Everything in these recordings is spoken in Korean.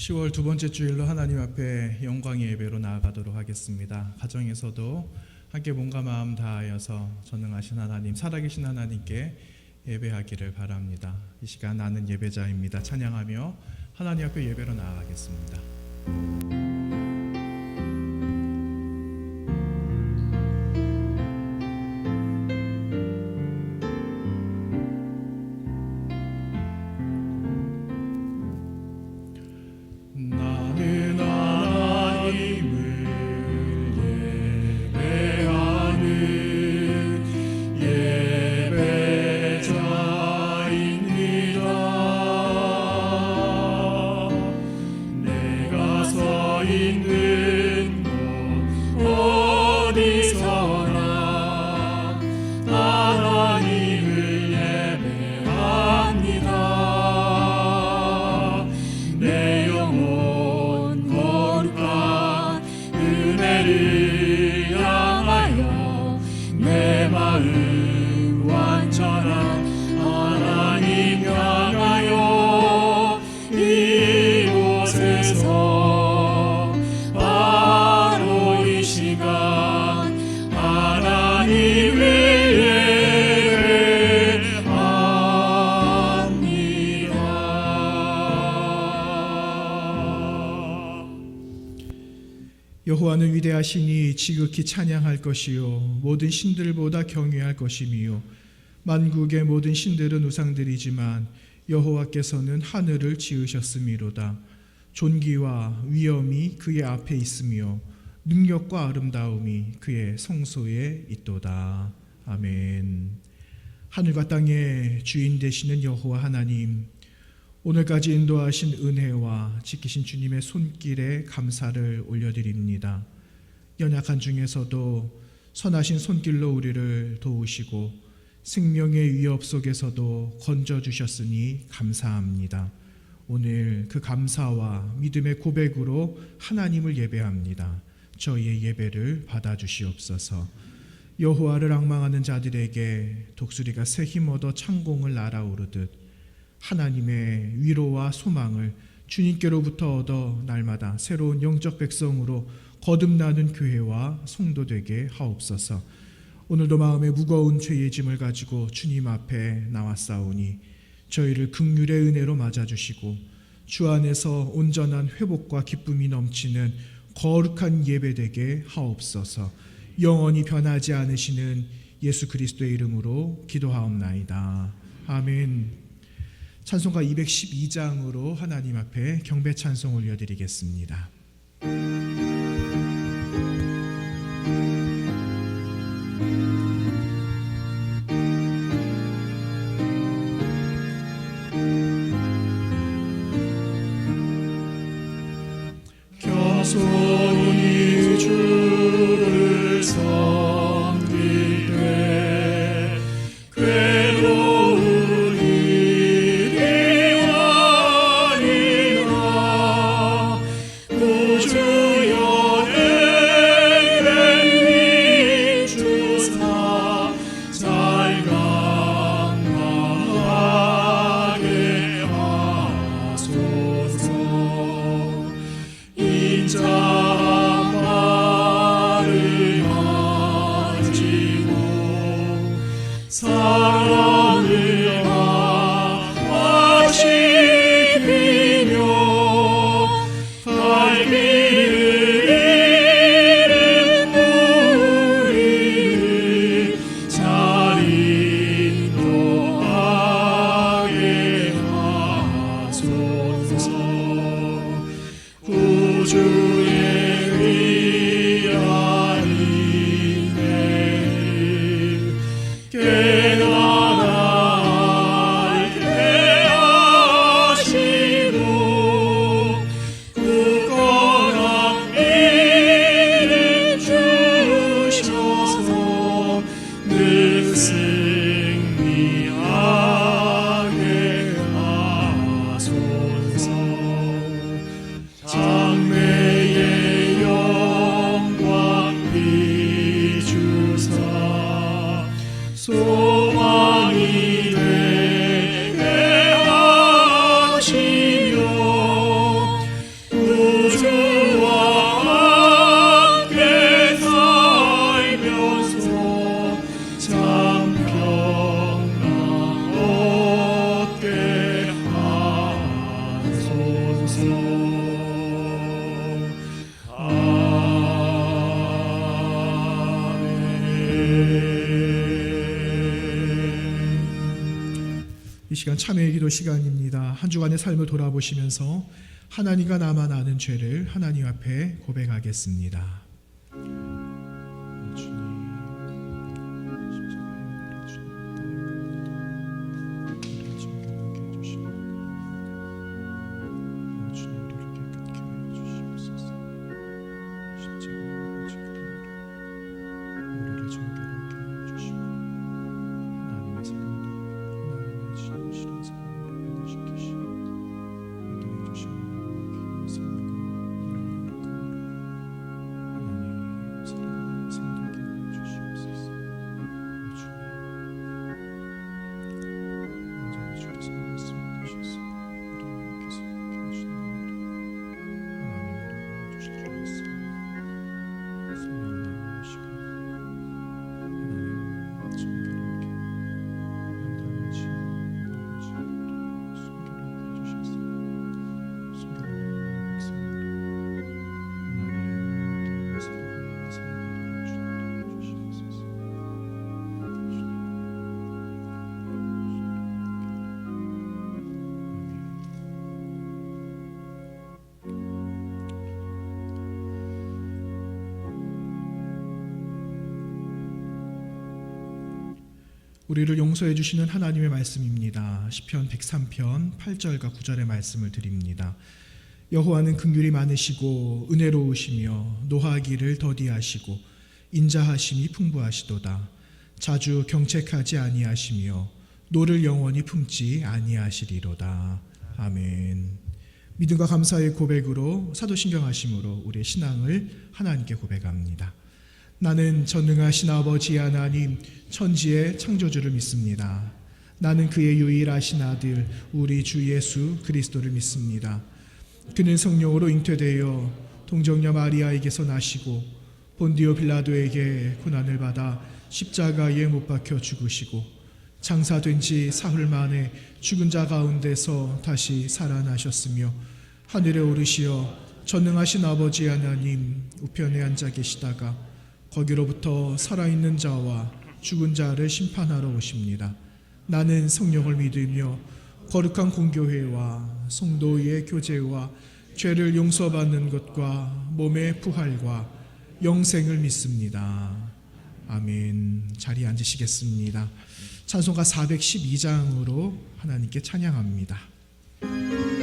10월 두 번째 주일로 하나님 앞에 영광의 예배로 나아가도록 하겠습니다. 가정에서도 함께 몸과 마음 다하여서 전능하신 하나님, 살아계신 하나님께 예배하기를 바랍니다. 이 시간 나는 예배자입니다. 찬양하며 하나님 앞에 예배로 나아가겠습니다. 여호와는 위대하시니 지극히 찬양할 것이요 모든 신들보다 경외할 것이미요 만국의 모든 신들은 우상들이지만 여호와께서는 하늘을 지으셨음이로다. 존귀와 위엄이 그의 앞에 있으며 능력과 아름다움이 그의 성소에 있도다. 아멘. 하늘과 땅의 주인 되시는 여호와 하나님, 오늘까지 인도하신 은혜와 지키신 주님의 손길에 감사를 올려드립니다. 연약한 중에서도 선하신 손길로 우리를 도우시고 생명의 위협 속에서도 건져주셨으니 감사합니다. 오늘 그 감사와 믿음의 고백으로 하나님을 예배합니다. 저희의 예배를 받아주시옵소서. 여호와를 앙망하는 자들에게 독수리가 새 힘 얻어 창공을 날아오르듯 하나님의 위로와 소망을 주님께로부터 얻어 날마다 새로운 영적 백성으로 거듭나는 교회와 성도 되게 하옵소서. 오늘도 마음에 무거운 죄의 짐을 가지고 주님 앞에 나왔사오니 저희를 긍휼의 은혜로 맞아주시고 주 안에서 온전한 회복과 기쁨이 넘치는 거룩한 예배 되게 하옵소서. 영원히 변하지 않으시는 예수 그리스도의 이름으로 기도하옵나이다. 아멘. 찬송가 212장으로 하나님 앞에 경배 찬송 올려드리겠습니다. 겸손히 주를 섬기되 괴로운 일이 아니라 구주 연애 주사 잘 감당하게 하소서. 인자말을 가지고 사랑을 강화시키며 갈 길을 잃은 우리를 잘 인도하게 하소서. 구주의 귀한 은혜를 깨달아 알게 하시고 굳건한 믿음 주셔서 늘 승리하게 하소서. 장래 이 시간 참회의 기도 시간입니다. 한 주간의 삶을 돌아보시면서 하나님과 나만 아는 죄를 하나님 앞에 고백하겠습니다. 우리를 용서해 주시는 하나님의 말씀입니다. 시편 103편 8절과 9절의 말씀을 드립니다. 여호와는 긍휼이 많으시고 은혜로우시며 노하기를 더디하시고 인자하심이 풍부하시도다. 자주 경책하지 아니하시며 노를 영원히 품지 아니하시리로다. 아멘. 믿음과 감사의 고백으로 사도신경하심으로 우리의 신앙을 하나님께 고백합니다. 나는 전능하신 아버지 하나님 천지의 창조주를 믿습니다. 나는 그의 유일하신 아들 우리 주 예수 그리스도를 믿습니다. 그는 성령으로 잉태되어 동정녀 마리아에게서 나시고 본디오 빌라도에게 고난을 받아 십자가에 못 박혀 죽으시고 장사된 지 사흘 만에 죽은 자 가운데서 다시 살아나셨으며 하늘에 오르시어 전능하신 아버지 하나님 우편에 앉아 계시다가 거기로부터 살아있는 자와 죽은 자를 심판하러 오십니다. 나는 성령을 믿으며 거룩한 공교회와 성도의 교제와 죄를 용서받는 것과 몸의 부활과 영생을 믿습니다. 아멘. 자리에 앉으시겠습니다. 찬송가 412장으로 하나님께 찬양합니다. 그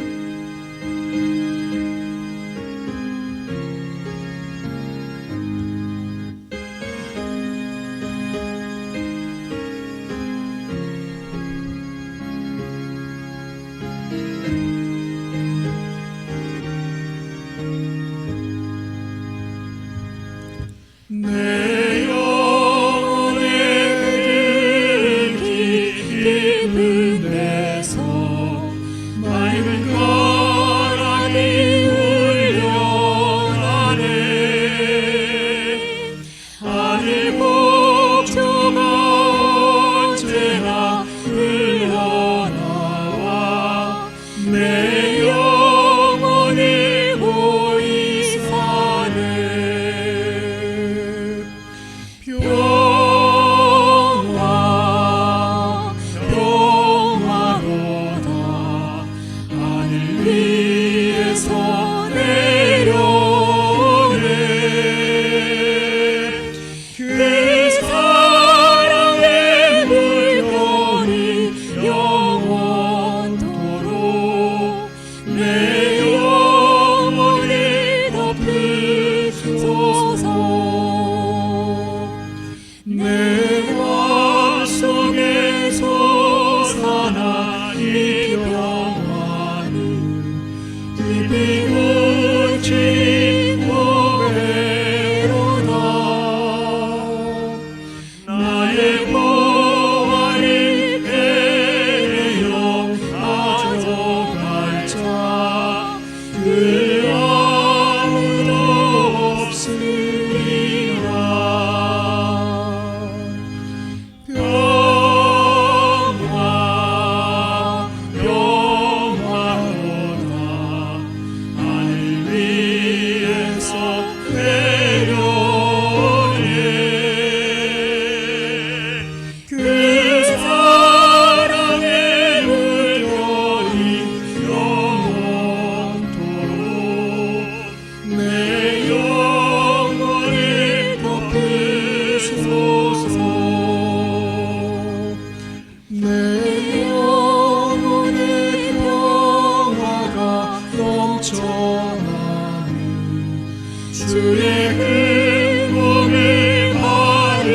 주의 흥공을 바르리라.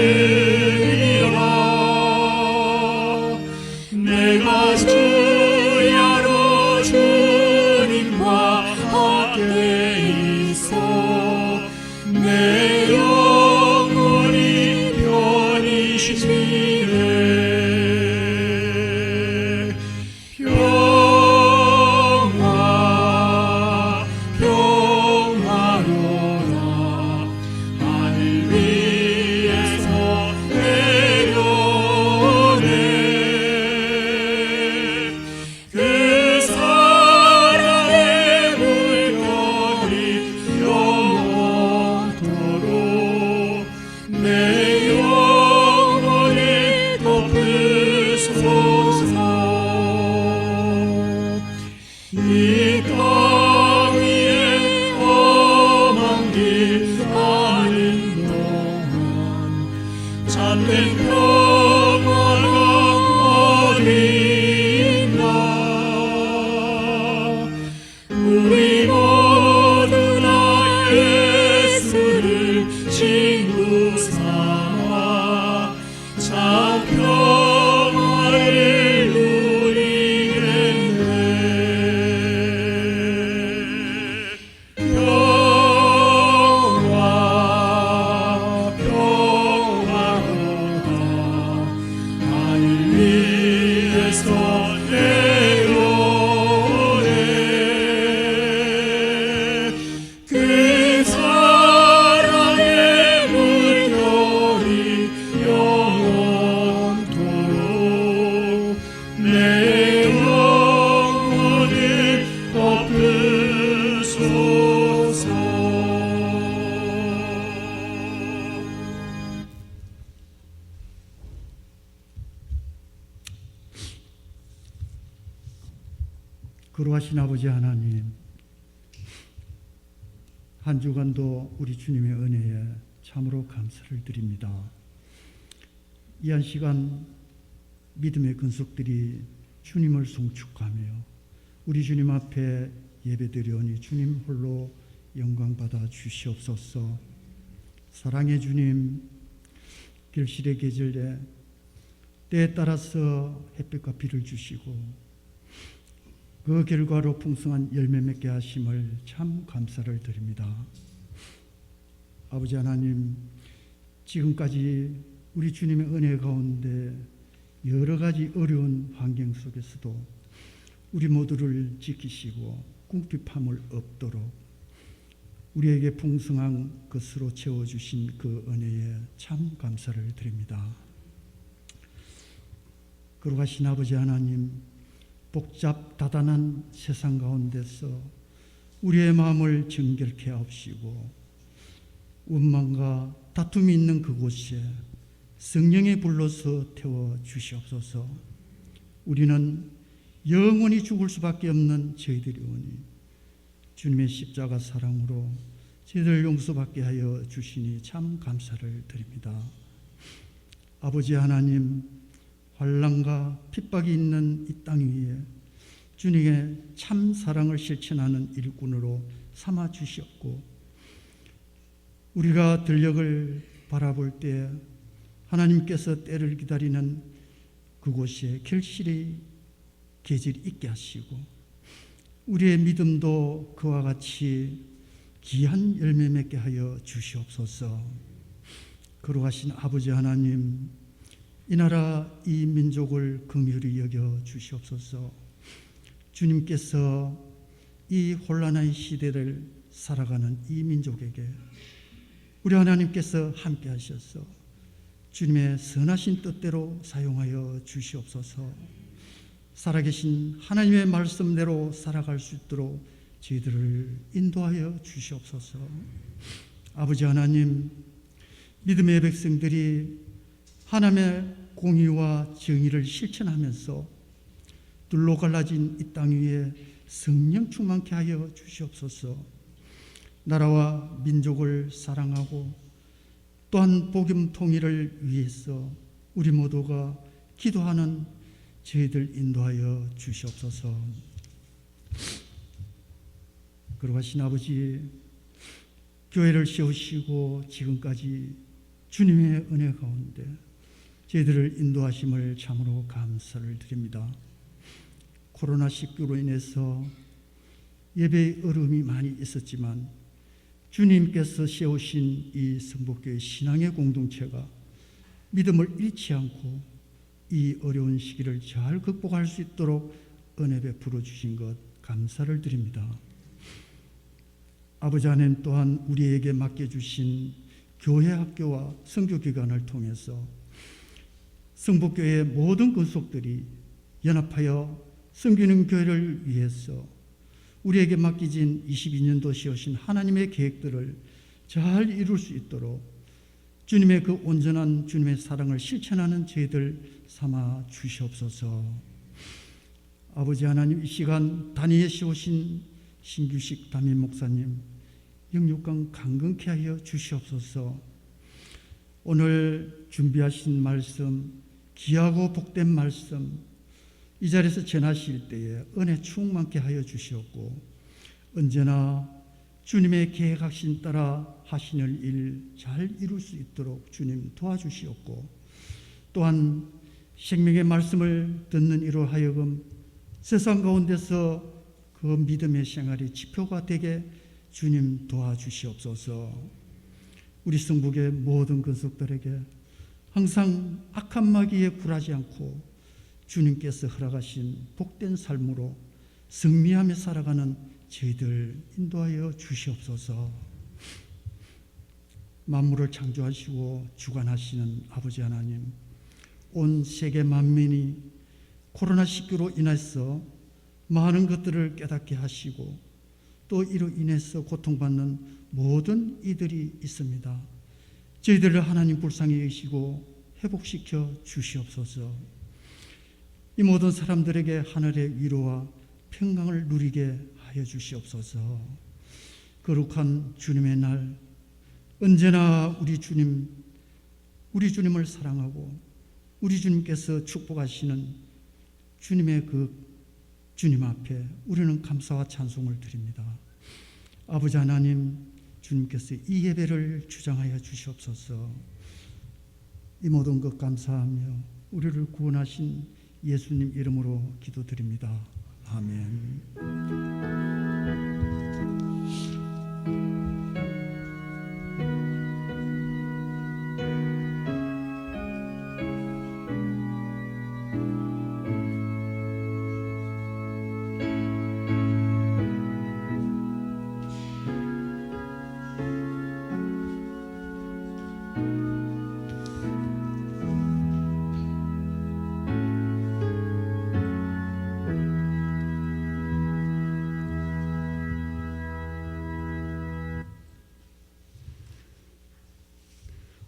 내가 주야로 주님과 함께 있어 내 영혼이 편히 쉬네. 평화 평화로라. 하늘 위에서 내려오네. 그 사랑의 물결이 영원토록 내 영혼을 덮으소서. 이 땅 위에 험한 길 가는 동안 찾는 평화가 어디 있나. 우리 모두 다 예수를 친구 삼아 참 평화를 누리겠네. 평화 평화로다. 하늘 위에서 내려오네. 그 사랑의 물결이 영원토록 내 영혼을 덮으소서. 거룩하신 아버지 하나님, 한 주간도 우리 주님의 은혜에 참으로 감사를 드립니다. 이 한 시간 믿음의 근속들이 주님을 송축하며 우리 주님 앞에 예배드리오니 주님 홀로 영광받아 주시옵소서. 사랑의 주님, 결실의 계절에 때에 따라서 햇빛과 비를 주시고 그 결과로 풍성한 열매 맺게 하심을 참 감사를 드립니다. 아버지 하나님, 지금까지 우리 주님의 은혜 가운데 여러 가지 어려운 환경 속에서도 우리 모두를 지키시고 궁핍함을 없도록 우리에게 풍성한 것으로 채워주신 그 은혜에 참 감사를 드립니다. 거룩하신 아버지 하나님, 복잡다단한 세상 가운데서 우리의 마음을 정결케 하옵시고 원망과 다툼이 있는 그곳에 성령의 불로서 태워 주시옵소서. 우리는 영원히 죽을 수밖에 없는 저희들이 오니 주님의 십자가 사랑으로 저희들 용서받게 하여 주시니 참 감사를 드립니다. 아버지 하나님, 환난과 핍박이 있는 이 땅 위에 주님의 참 사랑을 실천하는 일꾼으로 삼아 주셨고 우리가 들녘을 바라볼 때 하나님께서 때를 기다리는 그곳에 결실의 계절이 있게 하시고 우리의 믿음도 그와 같이 귀한 열매 맺게 하여 주시옵소서. 거룩하신 아버지 하나님, 이 나라 이 민족을 긍휼히 여겨 주시옵소서. 주님께서 이 혼란의 시대를 살아가는 이 민족에게 우리 하나님께서 함께 하셔서 주님의 선하신 뜻대로 사용하여 주시옵소서. 살아계신 하나님의 말씀대로 살아갈 수 있도록 저희들을 인도하여 주시옵소서. 아버지 하나님, 믿음의 백성들이 하나님의 공의와 정의를 실천하면서 둘로 갈라진 이 땅 위에 성령 충만케 하여 주시옵소서. 나라와 민족을 사랑하고 또한 복음 통일을 위해서 우리 모두가 기도하는 저희들 인도하여 주시옵소서. 거룩하신 아버지, 교회를 세우시고 지금까지 주님의 은혜 가운데 저희들을 인도하심을 참으로 감사를 드립니다. 코로나19로 인해서 예배의 어려움이 많이 있었지만 주님께서 세우신 이 성복교회 신앙의 공동체가 믿음을 잃지 않고 이 어려운 시기를 잘 극복할 수 있도록 은혜 베풀어 주신 것 감사를 드립니다. 아버지 하나님 또한 우리에게 맡겨주신 교회 학교와 선교기관을 통해서 성복교회의 모든 권속들이 연합하여 섬기는 교회를 위해서 우리에게 맡기진 22년도 세우신 하나님의 계획들을 잘 이룰 수 있도록 주님의 그 온전한 주님의 사랑을 실천하는 저희들 삼아 주시옵소서. 아버지 하나님, 이 시간 단위에 세우신 신규식 담임 목사님 영육강 강건케 하여 주시옵소서. 오늘 준비하신 말씀, 귀하고 복된 말씀 이 자리에서 전하실 때에 은혜 충만케 하여 주시옵고 언제나 주님의 계획하신 따라 하시는 일 잘 이룰 수 있도록 주님 도와주시옵고 또한 생명의 말씀을 듣는 이로 하여금 세상 가운데서 그 믿음의 생활이 지표가 되게 주님 도와주시옵소서. 우리 성북의 모든 권속들에게 항상 악한 마귀에 굴하지 않고 주님께서 허락하신 복된 삶으로 승리하며 살아가는 저희들 인도하여 주시옵소서. 만물을 창조하시고 주관하시는 아버지 하나님, 온 세계 만민이 코로나19로 인해서 많은 것들을 깨닫게 하시고 또 이로 인해서 고통받는 모든 이들이 있습니다. 저희들을 하나님 불쌍히 여기시고 회복시켜 주시옵소서. 이 모든 사람들에게 하늘의 위로와 평강을 누리게 하여 주시옵소서. 거룩한 주님의 날 언제나 우리 주님을 사랑하고 우리 주님께서 축복하시는 주님의 그 주님 앞에 우리는 감사와 찬송을 드립니다. 아버지 하나님, 주님께서 이 예배를 주장하여 주시옵소서. 이 모든 것 감사하며 우리를 구원하신 예수님 이름으로 기도드립니다. 아멘.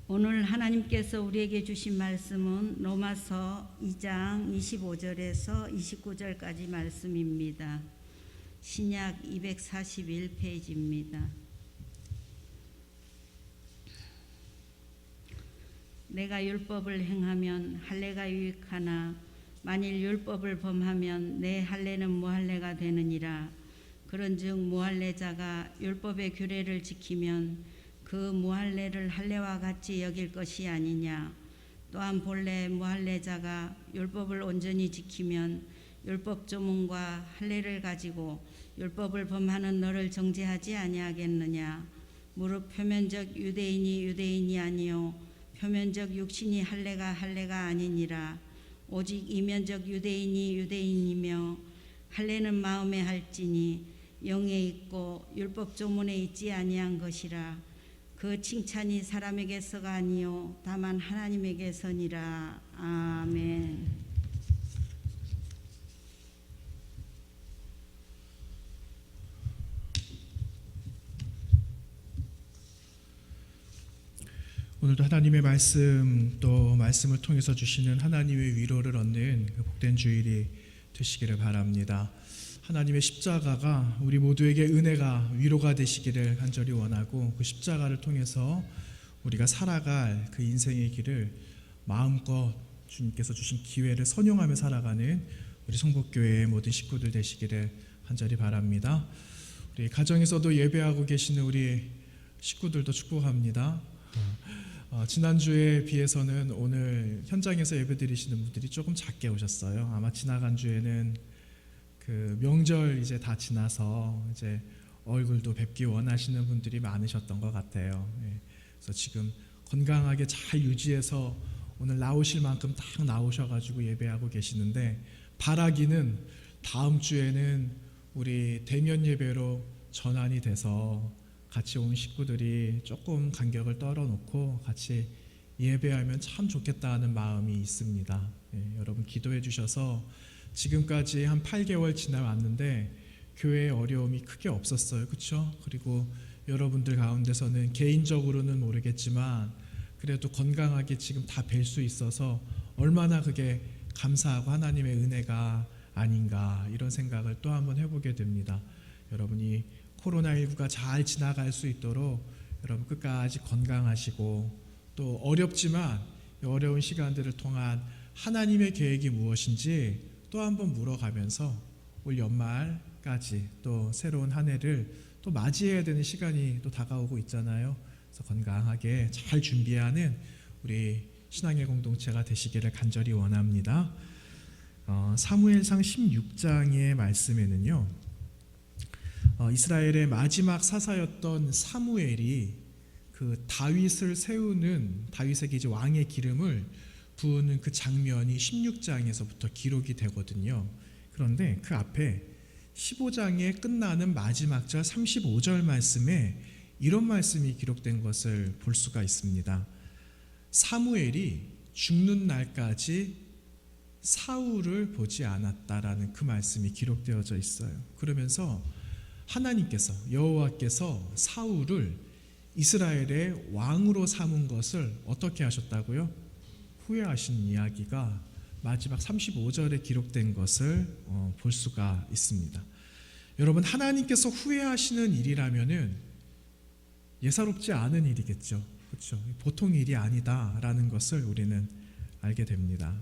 오늘 하나님께서 우리에게 주신 말씀은 로마서 2장 25절에서 29절까지 말씀입니다. 신약 241페이지입니다. 내가 율법을 행하면 할례가 유익하나 만일 율법을 범하면 내 할례는 무할례가 되느니라. 그런즉 무할례자가 율법의 규례를 지키면 그 무할례를 할례와 같이 여길 것이 아니냐. 또한 본래 무할례자가 율법을 온전히 지키면 율법 조문과 할례를 가지고 율법을 범하는 너를 정죄하지 아니하겠느냐. 무릇 표면적 유대인이 아니요 표면적 육신이 할례가 아니니라. 오직 이면적 유대인이며 할례는 마음에 할지니 영에 있고 율법 조문에 있지 아니한 것이라. 그 칭찬이 사람에게서가 아니요 다만 하나님에게서니라. 아멘. 오늘도 하나님의 말씀 또 말씀을 통해서 주시는 하나님의 위로를 얻는 그 복된 주일이 되시기를 바랍니다. 하나님의 십자가가 우리 모두에게 은혜가 위로가 되시기를 간절히 원하고 그 십자가를 통해서 우리가 살아갈 그 인생의 길을 마음껏 주님께서 주신 기회를 선용하며 살아가는 우리 성복교회의 모든 식구들 되시기를 간절히 바랍니다. 우리 가정에서도 예배하고 계시는 우리 식구들도 축복합니다. 지난주에 비해서는 오늘 현장에서 예배드리시는 분들이 조금 작게 오셨어요. 아마 지나간 주에는 그 명절 이제 다 지나서 이제 얼굴도 뵙기 원하시는 분들이 많으셨던 것 같아요. 그래서 지금 건강하게 잘 유지해서 오늘 나오실 만큼 딱 나오셔가지고 예배하고 계시는데, 바라기는 다음 주에는 우리 대면 예배로 전환이 돼서 같이 온 식구들이 조금 간격을 떨어놓고 같이 예배하면 참 좋겠다 하는 마음이 있습니다. 여러분 기도해 주셔서 지금까지 한 8개월 지나왔는데 교회에 어려움이 크게 없었어요. 그렇죠? 그리고 여러분들 가운데서는 개인적으로는 모르겠지만 그래도 건강하게 지금 다 뵐 수 있어서 얼마나 그게 감사하고 하나님의 은혜가 아닌가, 이런 생각을 또 한번 해보게 됩니다. 여러분이 코로나19가 잘 지나갈 수 있도록 여러분 끝까지 건강하시고, 또 어렵지만 이 어려운 시간들을 통한 하나님의 계획이 무엇인지 또 한번 물어가면서 올 연말까지 또 새로운 한 해를 또 맞이해야 되는 시간이 또 다가오고 있잖아요. 그래서 건강하게 잘 준비하는 우리 신앙의 공동체가 되시기를 간절히 원합니다. 사무엘상 16장의 말씀에는요, 이스라엘의 마지막 사사였던 사무엘이 그 다윗을 세우는, 다윗에게 이제 왕의 기름을 부으는 그 장면이 16장에서부터 기록이 되거든요. 그런데 그 앞에 15장에 끝나는 마지막 절 35절 말씀에 이런 말씀이 기록된 것을 볼 수가 있습니다. 사무엘이 죽는 날까지 사울을 보지 않았다라는 그 말씀이 기록되어져 있어요. 그러면서 하나님께서, 여호와께서 사울을 이스라엘의 왕으로 삼은 것을 어떻게 하셨다고요? 후회하신 이야기가 마지막 35절에 기록된 것을 볼 수가 있습니다. 여러분, 하나님께서 후회하시는 일이라면은 예사롭지 않은 일이겠죠. 그렇죠? 보통 일이 아니다라는 것을 우리는 알게 됩니다.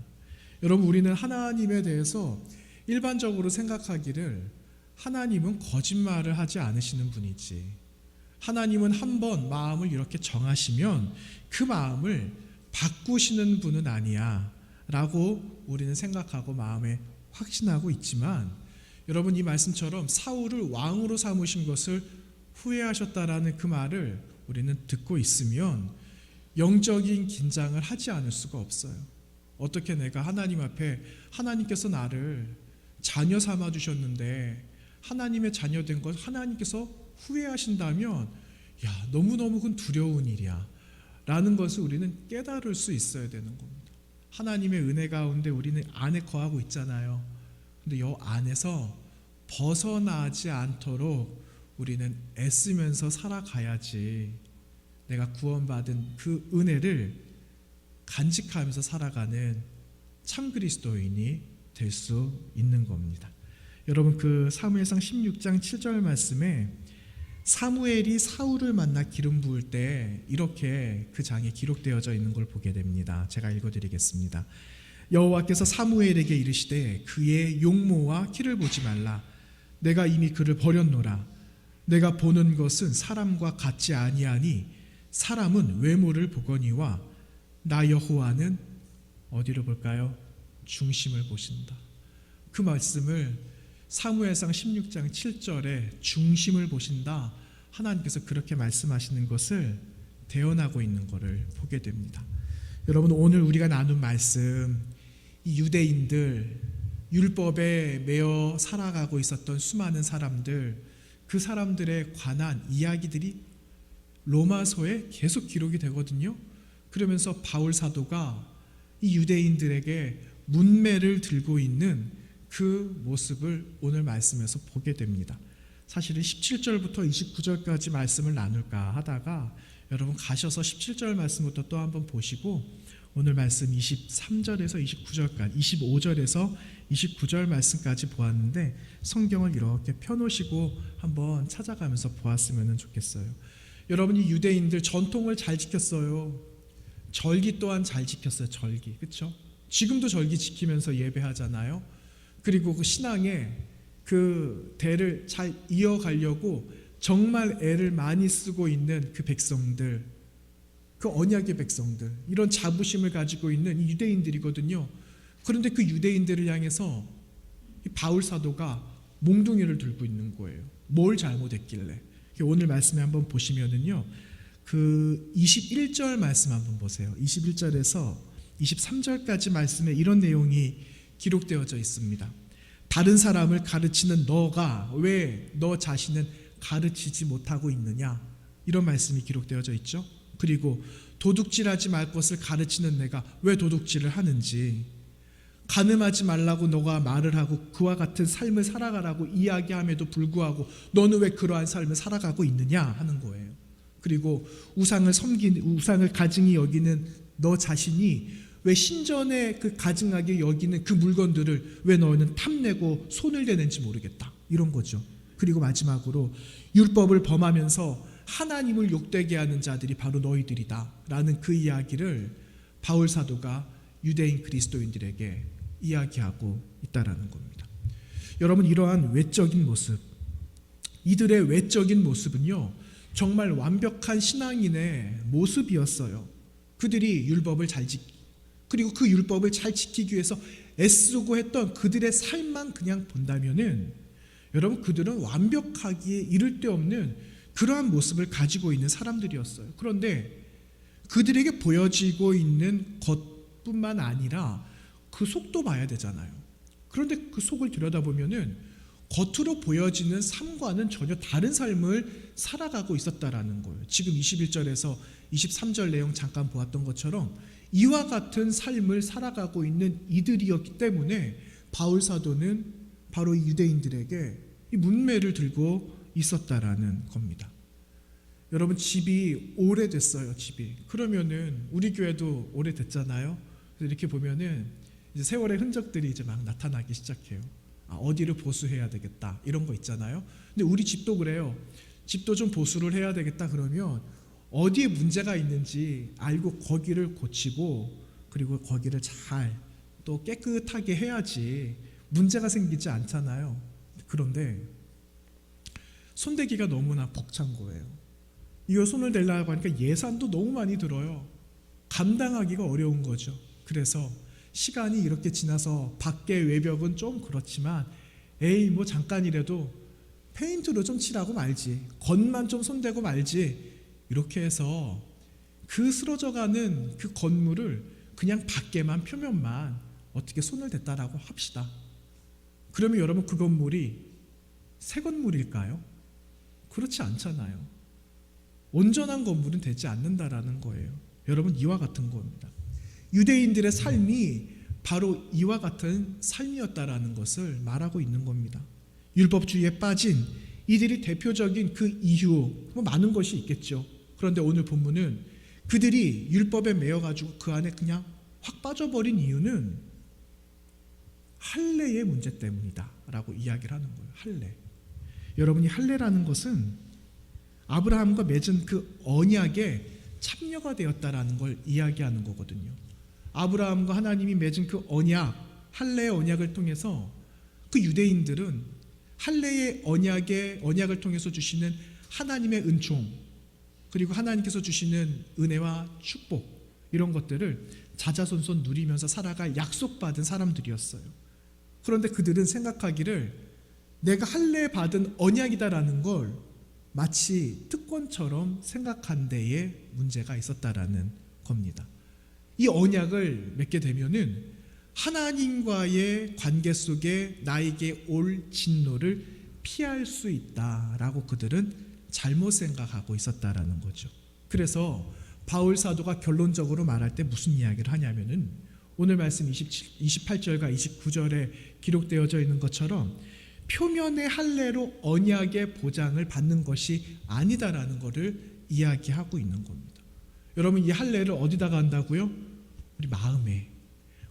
여러분, 우리는 하나님에 대해서 일반적으로 생각하기를 하나님은 거짓말을 하지 않으시는 분이지, 하나님은 한번 마음을 이렇게 정하시면 그 마음을 바꾸시는 분은 아니야 라고 우리는 생각하고 마음에 확신하고 있지만, 여러분, 이 말씀처럼 사울을 왕으로 삼으신 것을 후회하셨다라는 그 말을 우리는 듣고 있으면 영적인 긴장을 하지 않을 수가 없어요. 어떻게 내가 하나님 앞에, 하나님께서 나를 자녀 삼아 주셨는데 하나님의 자녀된 것 하나님께서 후회하신다면, 야, 너무너무 그건 두려운 일이야 라는 것을 우리는 깨달을 수 있어야 되는 겁니다. 하나님의 은혜 가운데 우리는 안에 거하고 있잖아요. 근데 이 안에서 벗어나지 않도록 우리는 애쓰면서 살아가야지 내가 구원받은 그 은혜를 간직하면서 살아가는 참 그리스도인이 될 수 있는 겁니다. 여러분, 그 사무엘상 16장 7절 말씀에 사무엘이 사울을 만나 기름 부을 때 이렇게 그 장에 기록되어져 있는 걸 보게 됩니다. 제가 읽어드리겠습니다. 여호와께서 사무엘에게 이르시되 그의 용모와 키를 보지 말라. 내가 이미 그를 버렸노라. 내가 보는 것은 사람과 같지 아니하니 사람은 외모를 보거니와 나 여호와는 어디를 볼까요? 중심을 보신다. 그 말씀을 사무엘상 16장 7절에 중심을 보신다, 하나님께서 그렇게 말씀하시는 것을 대언하고 있는 것을 보게 됩니다. 여러분, 오늘 우리가 나눈 말씀, 이 유대인들, 율법에 매여 살아가고 있었던 수많은 사람들, 그 사람들에 관한 이야기들이 로마서에 계속 기록이 되거든요. 그러면서 바울 사도가 이 유대인들에게 문매를 들고 있는 그 모습을 오늘 말씀에서 보게 됩니다. 사실은 17절부터 29절까지 말씀을 나눌까 하다가 여러분 가셔서 17절 말씀부터 또 한번 보시고 오늘 말씀 23절에서 29절까지, 25절에서 29절 말씀까지 보았는데 성경을 이렇게 펴놓으시고 한번 찾아가면서 보았으면 좋겠어요. 여러분이 유대인들 전통을 잘 지켰어요. 절기 또한 잘 지켰어요. 절기, 그렇죠? 지금도 절기 지키면서 예배하잖아요. 그리고 그 신앙의 그 대를 잘 이어가려고 정말 애를 많이 쓰고 있는 그 백성들, 그 언약의 백성들, 이런 자부심을 가지고 있는 이 유대인들이거든요. 그런데 그 유대인들을 향해서 이 바울 사도가 몽둥이를 들고 있는 거예요. 뭘 잘못했길래? 오늘 말씀에 한번 보시면은요, 그 21절 말씀 한번 보세요. 21절에서 23절까지 말씀에 이런 내용이 기록되어져 있습니다. 다른 사람을 가르치는 너가 왜 너 자신은 가르치지 못하고 있느냐? 이런 말씀이 기록되어져 있죠. 그리고 도둑질하지 말 것을 가르치는 내가 왜 도둑질을 하는지, 간음하지 말라고 너가 말을 하고 그와 같은 삶을 살아가라고 이야기함에도 불구하고 너는 왜 그러한 삶을 살아가고 있느냐 하는 거예요. 그리고 우상을 가증히 여기는 너 자신이 왜 신전에 그 가증하게 여기는 그 물건들을 왜 너는 탐내고 손을 대는지 모르겠다, 이런 거죠. 그리고 마지막으로 율법을 범하면서 하나님을 욕되게 하는 자들이 바로 너희들이다 라는 그 이야기를 바울 사도가 유대인 그리스도인들에게 이야기하고 있다라는 겁니다. 여러분, 이러한 외적인 모습, 이들의 외적인 모습은요, 정말 완벽한 신앙인의 모습이었어요. 그들이 율법을 잘 지키고, 그리고 그 율법을 잘 지키기 위해서 애쓰고 했던 그들의 삶만 그냥 본다면은, 여러분, 그들은 완벽하기에 이를 데 없는 그러한 모습을 가지고 있는 사람들이었어요. 그런데 그들에게 보여지고 있는 것뿐만 아니라 그 속도 봐야 되잖아요. 그런데 그 속을 들여다보면은 겉으로 보여지는 삶과는 전혀 다른 삶을 살아가고 있었다라는 거예요. 지금 21절에서 23절 내용 잠깐 보았던 것처럼 이와 같은 삶을 살아가고 있는 이들이었기 때문에 바울 사도는 바로 이 유대인들에게 이 문매를 들고 있었다라는 겁니다. 여러분, 집이 오래됐어요. 집이. 그러면은 우리 교회도 오래됐잖아요. 그래서 이렇게 보면은 이제 세월의 흔적들이 이제 막 나타나기 시작해요. 어디를 보수해야 되겠다, 이런 거 있잖아요. 근데 우리 집도 그래요. 집도 좀 보수를 해야 되겠다 그러면 어디에 문제가 있는지 알고 거기를 고치고, 그리고 거기를 잘 또 깨끗하게 해야지 문제가 생기지 않잖아요. 그런데 손대기가 너무나 벅찬 거예요. 이거 손을 대려고 하니까 예산도 너무 많이 들어요. 감당하기가 어려운 거죠. 그래서 시간이 이렇게 지나서 밖의 외벽은 좀 그렇지만 에이 뭐 잠깐이라도 페인트로 좀 칠하고 말지, 겉만 좀 손대고 말지, 이렇게 해서 그 쓰러져가는 그 건물을 그냥 밖에만, 표면만 어떻게 손을 댔다라고 합시다. 그러면 여러분, 그 건물이 새 건물일까요? 그렇지 않잖아요. 온전한 건물은 되지 않는다라는 거예요. 여러분, 이와 같은 겁니다. 유대인들의 삶이 바로 이와 같은 삶이었다라는 것을 말하고 있는 겁니다. 율법주의에 빠진 이들이 대표적인 그 이유, 뭐 많은 것이 있겠죠. 그런데 오늘 본문은 그들이 율법에 매여가지고 그 안에 그냥 확 빠져버린 이유는 할례의 문제 때문이다 라고 이야기를 하는 거예요. 할례. 여러분이 할례라는 것은 아브라함과 맺은 그 언약에 참여가 되었다라는 걸 이야기하는 거거든요. 아브라함과 하나님이 맺은 그 언약, 할례의 언약을 통해서 그 유대인들은 할례의 언약을 통해서 주시는 하나님의 은총, 그리고 하나님께서 주시는 은혜와 축복, 이런 것들을 자자손손 누리면서 살아갈 약속받은 사람들이었어요. 그런데 그들은 생각하기를 내가 할례 받은 언약이다라는 걸 마치 특권처럼 생각한 데에 문제가 있었다라는 겁니다. 이 언약을 맺게 되면은 하나님과의 관계 속에 나에게 올 진노를 피할 수 있다라고 그들은 잘못 생각하고 있었다라는 거죠. 그래서 바울 사도가 결론적으로 말할 때 무슨 이야기를 하냐면은 오늘 말씀 28절과 29절에 기록되어져 있는 것처럼 표면의 할례로 언약의 보장을 받는 것이 아니다라는 것을 이야기하고 있는 겁니다. 여러분, 이 할례를 어디다가 한다고요?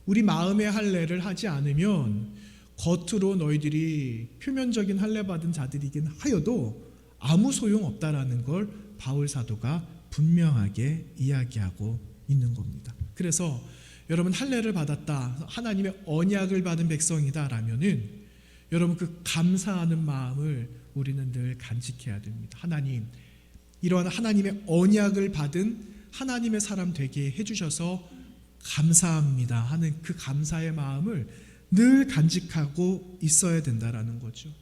우리 마음의 할례를 하지 않으면 겉으로 너희들이 표면적인 할례 받은 자들이긴 하여도 아무 소용 없다라는 걸 바울 사도가 분명하게 이야기하고 있는 겁니다. 그래서 여러분, 할례를 받았다, 하나님의 언약을 받은 백성이다라면은 여러분 그 감사하는 마음을 우리는 늘 간직해야 됩니다. 하나님, 이러한 하나님의 언약을 받은 하나님의 사람 되게 해주셔서 감사합니다 하는 그 감사의 마음을 늘 간직하고 있어야 된다라는 거죠.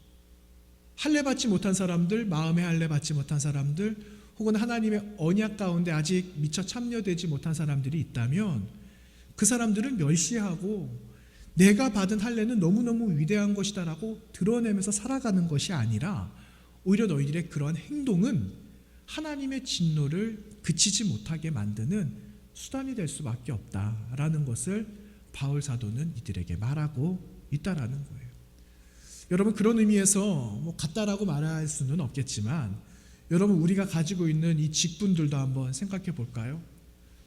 할례 받지 못한 사람들, 마음의 할례 받지 못한 사람들, 혹은 하나님의 언약 가운데 아직 미처 참여되지 못한 사람들이 있다면 그 사람들을 멸시하고 내가 받은 할례는 너무너무 위대한 것이다라고 드러내면서 살아가는 것이 아니라 오히려 너희들의 그러한 행동은 하나님의 진노를 그치지 못하게 만드는 수단이 될 수밖에 없다라는 것을 바울 사도는 이들에게 말하고 있다라는 거예요. 여러분, 그런 의미에서 같다라고 말할 수는 없겠지만 여러분, 우리가 가지고 있는 이 직분들도 한번 생각해 볼까요?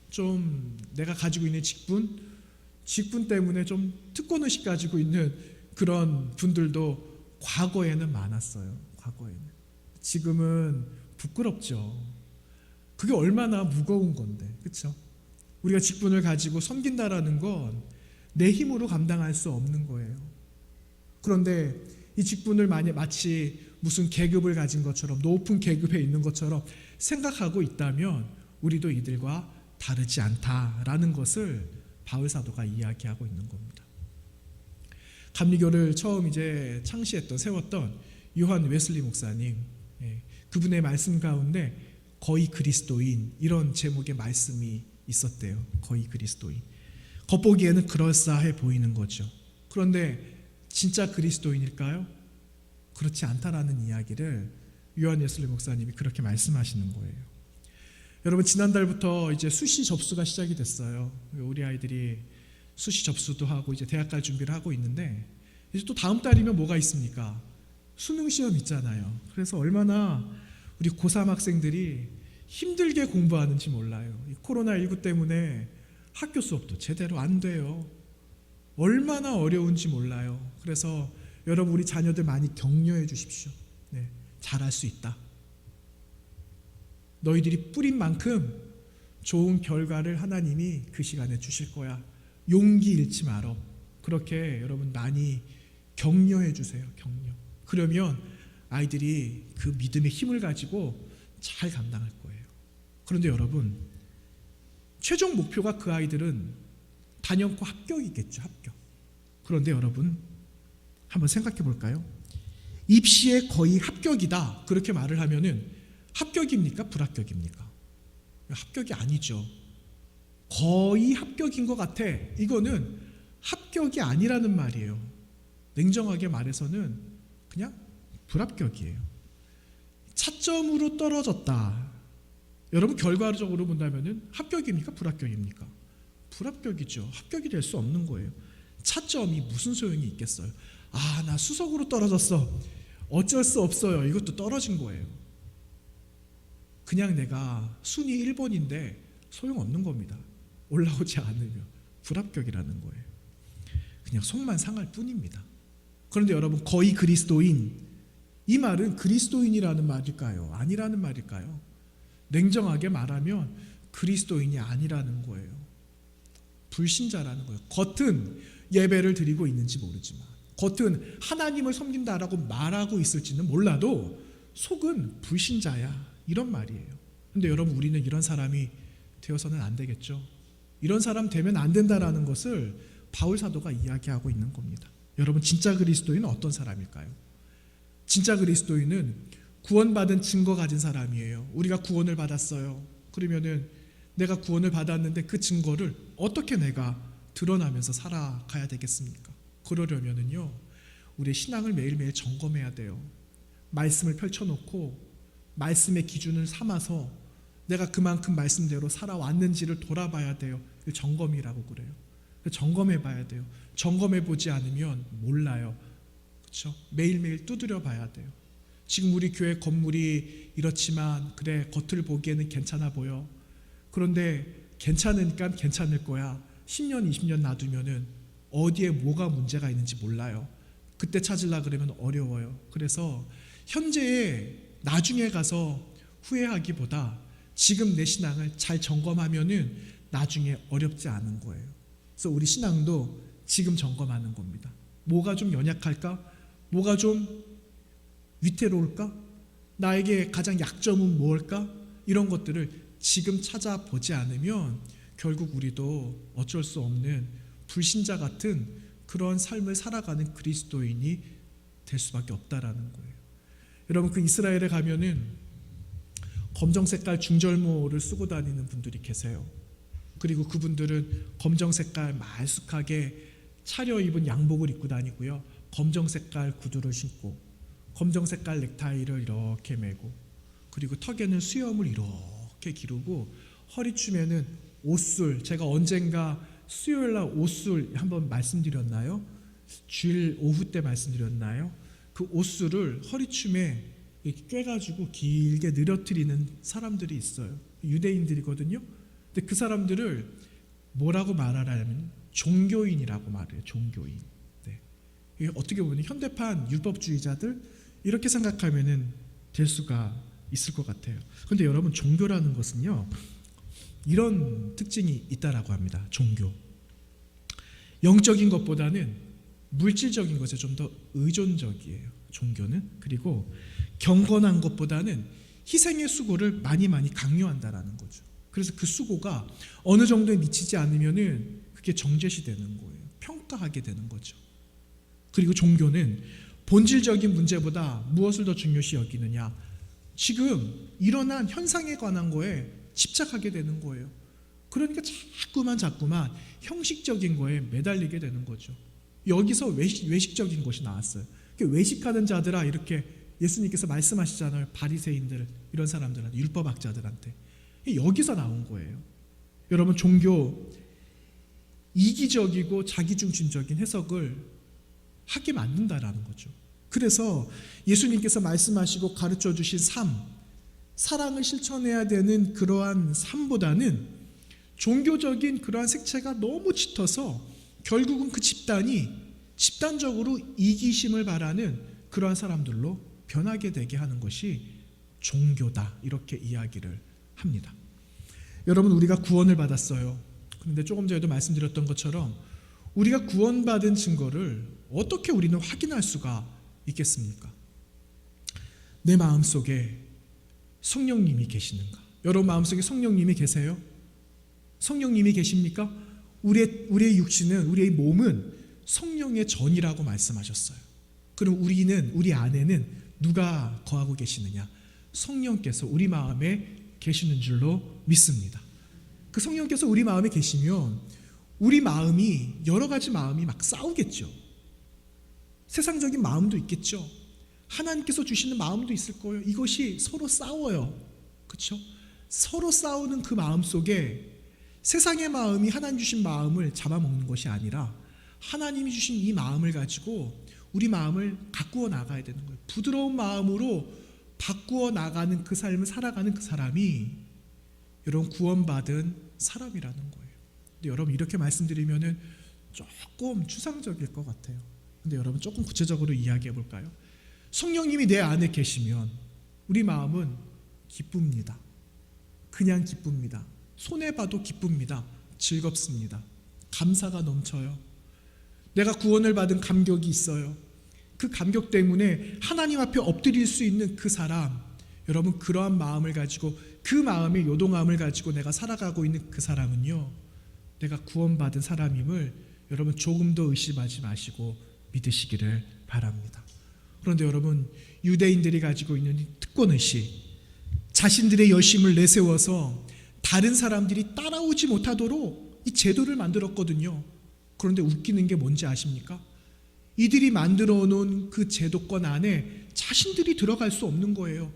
좀 내가 가지고 있는 직분 때문에 좀 특권의식 가지고 있는 그런 분들도 과거에는 많았어요. 과거에는. 지금은 부끄럽죠. 그게 얼마나 무거운 건데, 그렇죠? 우리가 직분을 가지고 섬긴다라는 건 내 힘으로 감당할 수 없는 거예요. 그런데 이 직분을 마치 무슨 계급을 가진 것처럼, 높은 계급에 있는 것처럼 생각하고 있다면 우리도 이들과 다르지 않다라는 것을 바울 사도가 이야기하고 있는 겁니다. 감리교를 처음 이제 세웠던 요한 웨슬리 목사님, 그분의 말씀 가운데 거의 그리스도인, 이런 제목의 말씀이 있었대요. 거의 그리스도인. 겉보기에는 그럴싸해 보이는 거죠. 그런데 진짜 그리스도인일까요? 그렇지 않다라는 이야기를 요한 웨슬리 목사님이 그렇게 말씀하시는 거예요. 여러분, 지난달부터 이제 수시 접수가 시작이 됐어요. 우리 아이들이 수시 접수도 하고 이제 대학 갈 준비를 하고 있는데, 이제 또 다음 달이면 뭐가 있습니까? 수능 시험 있잖아요. 그래서 얼마나 우리 고3 학생들이 힘들게 공부하는지 몰라요. 이 코로나19 때문에 학교 수업도 제대로 안 돼요. 얼마나 어려운지 몰라요. 그래서 여러분, 우리 자녀들 많이 격려해 주십시오. 네, 잘할 수 있다. 너희들이 뿌린 만큼 좋은 결과를 하나님이 그 시간에 주실 거야. 용기 잃지 말어. 그렇게 여러분 많이 격려해 주세요. 격려. 그러면 아이들이 그 믿음의 힘을 가지고 잘 감당할 거예요. 그런데 여러분, 최종 목표가 그 아이들은 단연코 합격이겠죠. 합격. 그런데 여러분, 한번 생각해 볼까요? 입시에 거의 합격이다, 그렇게 말을 하면은 합격입니까? 불합격입니까? 합격이 아니죠. 거의 합격인 것 같아. 이거는 합격이 아니라는 말이에요. 냉정하게 말해서는 그냥 불합격이에요. 차점으로 떨어졌다. 여러분, 결과적으로 본다면은 합격입니까? 불합격입니까? 불합격이죠. 합격이 될 수 없는 거예요. 차점이 무슨 소용이 있겠어요? 나 수석으로 떨어졌어. 어쩔 수 없어요. 이것도 떨어진 거예요. 그냥 내가 순위 1번인데 소용없는 겁니다. 올라오지 않으면 불합격이라는 거예요. 그냥 속만 상할 뿐입니다. 그런데 여러분, 거의 그리스도인, 이 말은 그리스도인이라는 말일까요? 아니라는 말일까요? 냉정하게 말하면 그리스도인이 아니라는 거예요. 불신자라는 거예요. 겉은 예배를 드리고 있는지 모르지만, 겉은 하나님을 섬긴다라고 말하고 있을지는 몰라도 속은 불신자야, 이런 말이에요. 근데 여러분, 우리는 이런 사람이 되어서는 안 되겠죠. 이런 사람 되면 안 된다라는 것을 바울 사도가 이야기하고 있는 겁니다. 여러분, 진짜 그리스도인은 어떤 사람일까요? 진짜 그리스도인은 구원받은 증거 가진 사람이에요. 우리가 구원을 받았어요. 그러면은 내가 구원을 받았는데 그 증거를 어떻게 내가 드러나면서 살아가야 되겠습니까? 그러려면은요, 우리의 신앙을 매일매일 점검해야 돼요. 말씀을 펼쳐놓고 말씀의 기준을 삼아서 내가 그만큼 말씀대로 살아왔는지를 돌아봐야 돼요. 점검이라고 그래요. 점검해 봐야 돼요. 점검해 보지 않으면 몰라요. 그렇죠? 매일매일 두드려 봐야 돼요. 지금 우리 교회 건물이 이렇지만 그래, 겉을 보기에는 괜찮아 보여. 그런데 괜찮으니까 괜찮을 거야. 10년, 20년 놔두면은 어디에 뭐가 문제가 있는지 몰라요. 그때 찾으려 그러면 어려워요. 그래서 현재에 나중에 가서 후회하기보다 지금 내 신앙을 잘 점검하면은 나중에 어렵지 않은 거예요. 그래서 우리 신앙도 지금 점검하는 겁니다. 뭐가 좀 연약할까? 뭐가 좀 위태로울까? 나에게 가장 약점은 무엇일까? 이런 것들을 지금 찾아보지 않으면 결국 우리도 어쩔 수 없는 불신자 같은 그런 삶을 살아가는 그리스도인이 될 수밖에 없다라는 거예요. 여러분, 그 이스라엘에 가면은 검정 색깔 중절모를 쓰고 다니는 분들이 계세요. 그리고 그분들은 검정 색깔 말쑥하게 차려입은 양복을 입고 다니고요, 검정 색깔 구두를 신고 검정 색깔 넥타이를 이렇게 매고, 그리고 턱에는 수염을 이렇게 기르고, 허리춤에는 옷술, 제가 언젠가 수요일날 옷술 한번 말씀드렸나요? 주일 오후 때 말씀드렸나요? 그 옷술을 허리춤에 이렇게 꿰가지고 길게 늘어뜨리는 사람들이 있어요. 유대인들이거든요. 근데 그 사람들을 뭐라고 말하냐면 종교인이라고 말해요. 종교인. 네. 이게 어떻게 보면 현대판 율법주의자들 이렇게 생각하면은 될 수가 있을 것 같아요. 그런데 여러분, 종교라는 것은요, 이런 특징이 있다라고 합니다. 종교. 영적인 것보다는 물질적인 것에 좀 더 의존적이에요. 종교는. 그리고 경건한 것보다는 희생의 수고를 많이 강요한다라는 거죠. 그래서 그 수고가 어느 정도에 미치지 않으면은 그게 정죄시 되는 거예요. 평가하게 되는 거죠. 그리고 종교는 본질적인 문제보다 무엇을 더 중요시 여기느냐, 지금 일어난 현상에 관한 거에 집착하게 되는 거예요. 그러니까 자꾸만 형식적인 거에 매달리게 되는 거죠. 여기서 외식적인 것이 나왔어요. 외식하는 자들아, 이렇게 예수님께서 말씀하시잖아요. 바리새인들, 이런 사람들한테, 율법학자들한테. 여기서 나온 거예요. 여러분, 종교 이기적이고 자기중심적인 해석을 하게 만든다라는 거죠. 그래서 예수님께서 말씀하시고 가르쳐 주신 삶, 사랑을 실천해야 되는 그러한 삶보다는 종교적인 그러한 색채가 너무 짙어서 결국은 그 집단적으로 이기심을 바라는 그러한 사람들로 변하게 되게 하는 것이 종교다, 이렇게 이야기를 합니다. 여러분, 우리가 구원을 받았어요. 그런데 조금 전에도 말씀드렸던 것처럼 우리가 구원받은 증거를 어떻게 우리는 확인할 수가 있겠습니까? 내 마음속에 성령님이 계시는가? 여러분 마음속에 성령님이 계세요? 성령님이 계십니까? 우리의 육신은, 우리의 몸은 성령의 전이라고 말씀하셨어요. 그럼 우리 안에는 누가 거하고 계시느냐? 성령께서 우리 마음에 계시는 줄로 믿습니다. 그 성령께서 우리 마음에 계시면 우리 마음이, 여러 가지 마음이 막 싸우겠죠. 세상적인 마음도 있겠죠. 하나님께서 주시는 마음도 있을 거예요. 이것이 서로 싸워요. 그렇죠? 서로 싸우는 그 마음 속에 세상의 마음이 하나님 주신 마음을 잡아먹는 것이 아니라 하나님이 주신 이 마음을 가지고 우리 마음을 가꾸어 나가야 되는 거예요. 부드러운 마음으로 바꾸어 나가는 그 삶을 살아가는 그 사람이 여러분 구원받은 사람이라는 거예요. 근데 여러분 이렇게 말씀드리면은 조금 추상적일 것 같아요. 근데 여러분 조금 구체적으로 이야기해 볼까요? 성령님이 내 안에 계시면 우리 마음은 기쁩니다. 그냥 기쁩니다. 손해봐도 기쁩니다. 즐겁습니다. 감사가 넘쳐요. 내가 구원을 받은 감격이 있어요. 그 감격 때문에 하나님 앞에 엎드릴 수 있는 그 사람, 여러분 그러한 마음을 가지고, 그 마음의 요동함을 가지고 내가 살아가고 있는 그 사람은요, 내가 구원받은 사람임을 여러분 조금 더 의심하지 마시고 믿으시기를 바랍니다. 그런데 여러분, 유대인들이 가지고 있는 이 특권의식, 자신들의 열심을 내세워서 다른 사람들이 따라오지 못하도록 이 제도를 만들었거든요. 그런데 웃기는 게 뭔지 아십니까? 이들이 만들어 놓은 그 제도권 안에 자신들이 들어갈 수 없는 거예요.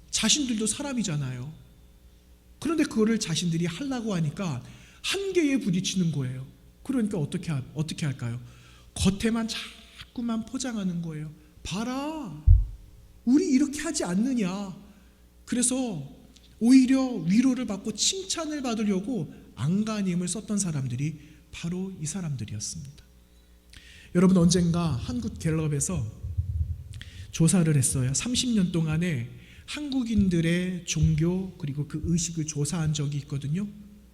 자신들도 사람이잖아요. 그런데 그거를 자신들이 하려고 하니까 한계에 부딪히는 거예요. 그러니까 어떻게 할까요? 겉에만 자꾸만 포장하는 거예요. 봐라, 우리 이렇게 하지 않느냐. 그래서 오히려 위로를 받고 칭찬을 받으려고 안간힘을 썼던 사람들이 바로 이 사람들이었습니다. 여러분, 언젠가 한국갤럽에서 조사를 했어요. 30년 동안에 한국인들의 종교 그리고 그 의식을 조사한 적이 있거든요.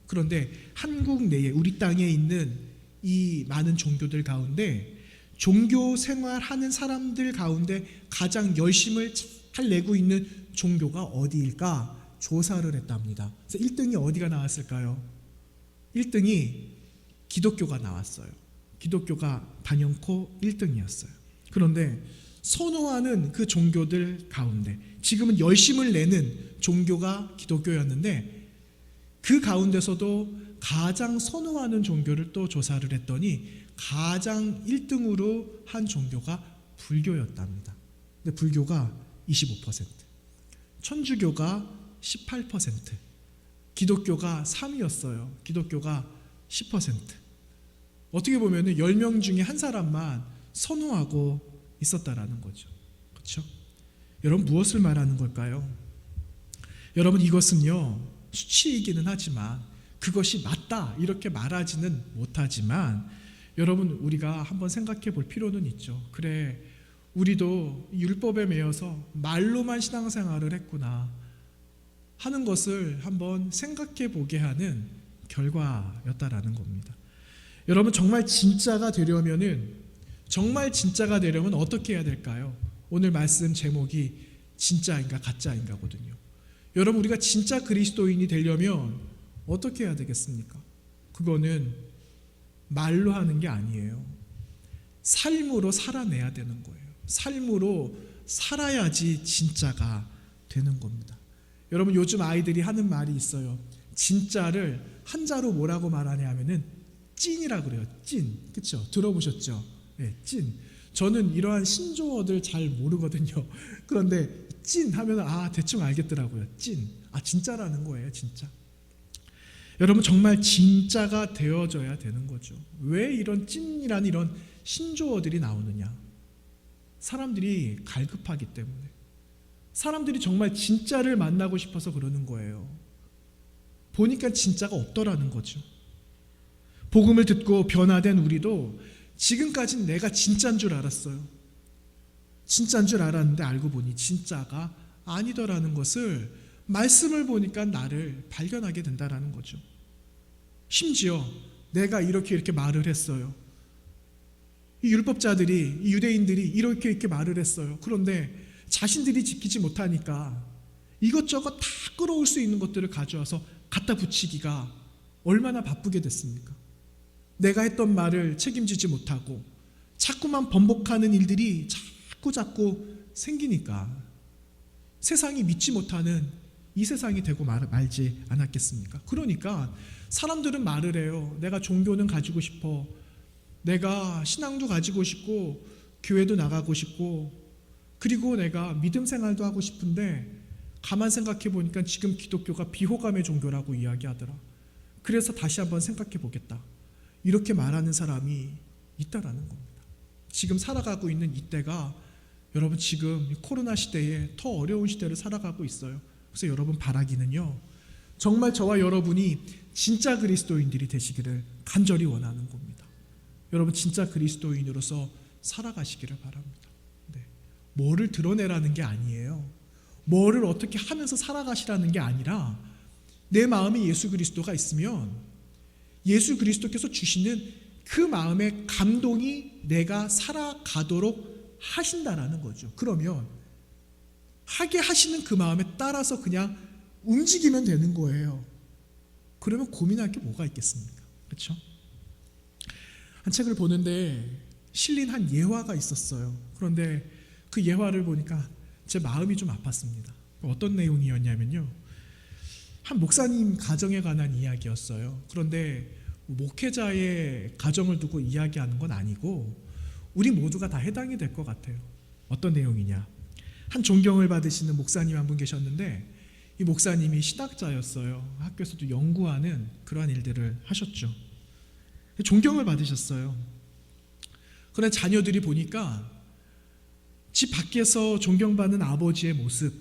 그런데 한국 내에, 우리 땅에 있는 이 많은 종교들 가운데 종교 생활하는 사람들 가운데 가장 열심을 잘 내고 있는 종교가 어디일까 조사를 했답니다. 그래서 1등이 어디가 나왔을까요? 1등이 기독교가 나왔어요. 기독교가 단연코 1등이었어요. 그런데 선호하는 그 종교들 가운데 지금은 열심을 내는 종교가 기독교였는데 그 가운데서도 가장 선호하는 종교를 또 조사를 했더니 가장 1등으로 한 종교가 불교였답니다. 근데 불교가 25%, 천주교가 18%, 기독교가 3위였어요. 기독교가 10%. 어떻게 보면 10명 중에 한 사람만 선호하고 있었다라는 거죠. 그렇죠? 여러분 무엇을 말하는 걸까요? 여러분 이것은요 수치이기는 하지만 그것이 맞다 이렇게 말하지는 못하지만 여러분 우리가 한번 생각해 볼 필요는 있죠. 그래 우리도 율법에 매여서 말로만 신앙생활을 했구나 하는 것을 한번 생각해 보게 하는 결과였다라는 겁니다. 여러분 정말 진짜가 되려면 어떻게 해야 될까요? 오늘 말씀 제목이 진짜인가 가짜인가거든요. 여러분 우리가 진짜 그리스도인이 되려면 어떻게 해야 되겠습니까? 그거는 말로 하는 게 아니에요. 삶으로 살아내야 되는 거예요. 삶으로 살아야지 진짜가 되는 겁니다. 여러분 요즘 아이들이 하는 말이 있어요. 진짜를 한자로 뭐라고 말하냐면은 찐이라고 그래요. 찐. 그렇죠? 들어보셨죠? 네, 찐. 저는 이러한 신조어들 잘 모르거든요. 그런데 찐 하면 대충 알겠더라고요. 찐. 진짜라는 거예요. 진짜. 여러분 정말 진짜가 되어져야 되는 거죠. 왜 이런 찐이라는 이런 신조어들이 나오느냐? 사람들이 갈급하기 때문에. 사람들이 정말 진짜를 만나고 싶어서 그러는 거예요. 보니까 진짜가 없더라는 거죠. 복음을 듣고 변화된 우리도 지금까지는 내가 진짜인 줄 알았어요. 진짜인 줄 알았는데 알고 보니 진짜가 아니더라는 것을 말씀을 보니까 나를 발견하게 된다라는 거죠. 심지어 내가 이렇게 말을 했어요. 이 율법자들이, 이 유대인들이 이렇게 말을 했어요. 그런데 자신들이 지키지 못하니까 이것저것 다 끌어올 수 있는 것들을 가져와서 갖다 붙이기가 얼마나 바쁘게 됐습니까? 내가 했던 말을 책임지지 못하고 자꾸만 번복하는 일들이 자꾸 생기니까 세상이 믿지 못하는 이 세상이 되고 말지 않았겠습니까? 그러니까 사람들은 말을 해요. 내가 종교는 가지고 싶어. 내가 신앙도 가지고 싶고 교회도 나가고 싶고 그리고 내가 믿음 생활도 하고 싶은데 가만 생각해 보니까 지금 기독교가 비호감의 종교라고 이야기하더라. 그래서 다시 한번 생각해 보겠다. 이렇게 말하는 사람이 있다라는 겁니다. 지금 살아가고 있는 이때가 여러분 지금 코로나 시대에 더 어려운 시대를 살아가고 있어요. 그래서 여러분 바라기는요. 정말 저와 여러분이 진짜 그리스도인들이 되시기를 간절히 원하는 겁니다. 여러분 진짜 그리스도인으로서 살아가시기를 바랍니다. 네. 뭐를 드러내라는 게 아니에요. 뭐를 어떻게 하면서 살아가시라는 게 아니라 내 마음에 예수 그리스도가 있으면 예수 그리스도께서 주시는 그 마음의 감동이 내가 살아가도록 하신다라는 거죠. 그러면 하게 하시는 그 마음에 따라서 그냥 움직이면 되는 거예요. 그러면 고민할 게 뭐가 있겠습니까? 그렇죠? 한 책을 보는데 실린 한 예화가 있었어요. 그런데 그 예화를 보니까 제 마음이 좀 아팠습니다. 어떤 내용이었냐면요. 한 목사님 가정에 관한 이야기였어요. 그런데 목회자의 가정을 두고 이야기하는 건 아니고 우리 모두가 다 해당이 될 것 같아요. 어떤 내용이냐. 한 존경을 받으시는 목사님 한 분 계셨는데 이 목사님이 신학자였어요. 학교에서도 연구하는 그러한 일들을 하셨죠. 존경을 받으셨어요. 그런데 자녀들이 보니까 집 밖에서 존경받는 아버지의 모습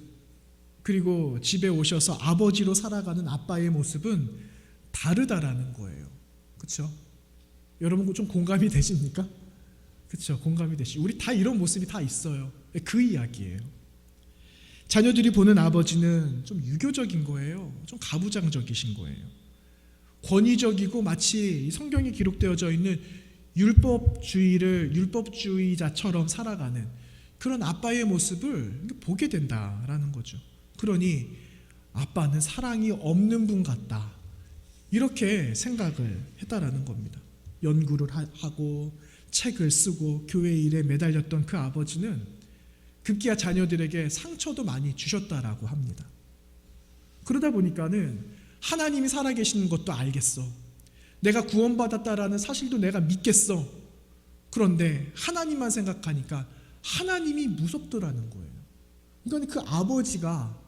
그리고 집에 오셔서 아버지로 살아가는 아빠의 모습은 다르다라는 거예요. 그렇죠? 여러분 좀 공감이 되십니까? 그렇죠? 공감이 되시죠? 우리 다 이런 모습이 다 있어요. 그 이야기예요. 자녀들이 보는 아버지는 좀 유교적인 거예요. 좀 가부장적이신 거예요. 권위적이고 마치 성경에 기록되어져 있는 율법주의자처럼 살아가는 그런 아빠의 모습을 보게 된다라는 거죠. 그러니 아빠는 사랑이 없는 분 같다, 이렇게 생각을 했다라는 겁니다. 연구를 하고 책을 쓰고 교회 일에 매달렸던 그 아버지는 급기야 자녀들에게 상처도 많이 주셨다라고 합니다. 그러다 보니까는 하나님이 살아계시는 것도 알겠어, 내가 구원받았다라는 사실도 내가 믿겠어. 그런데 하나님만 생각하니까 하나님이 무섭더라는 거예요. 그러니까 그 아버지가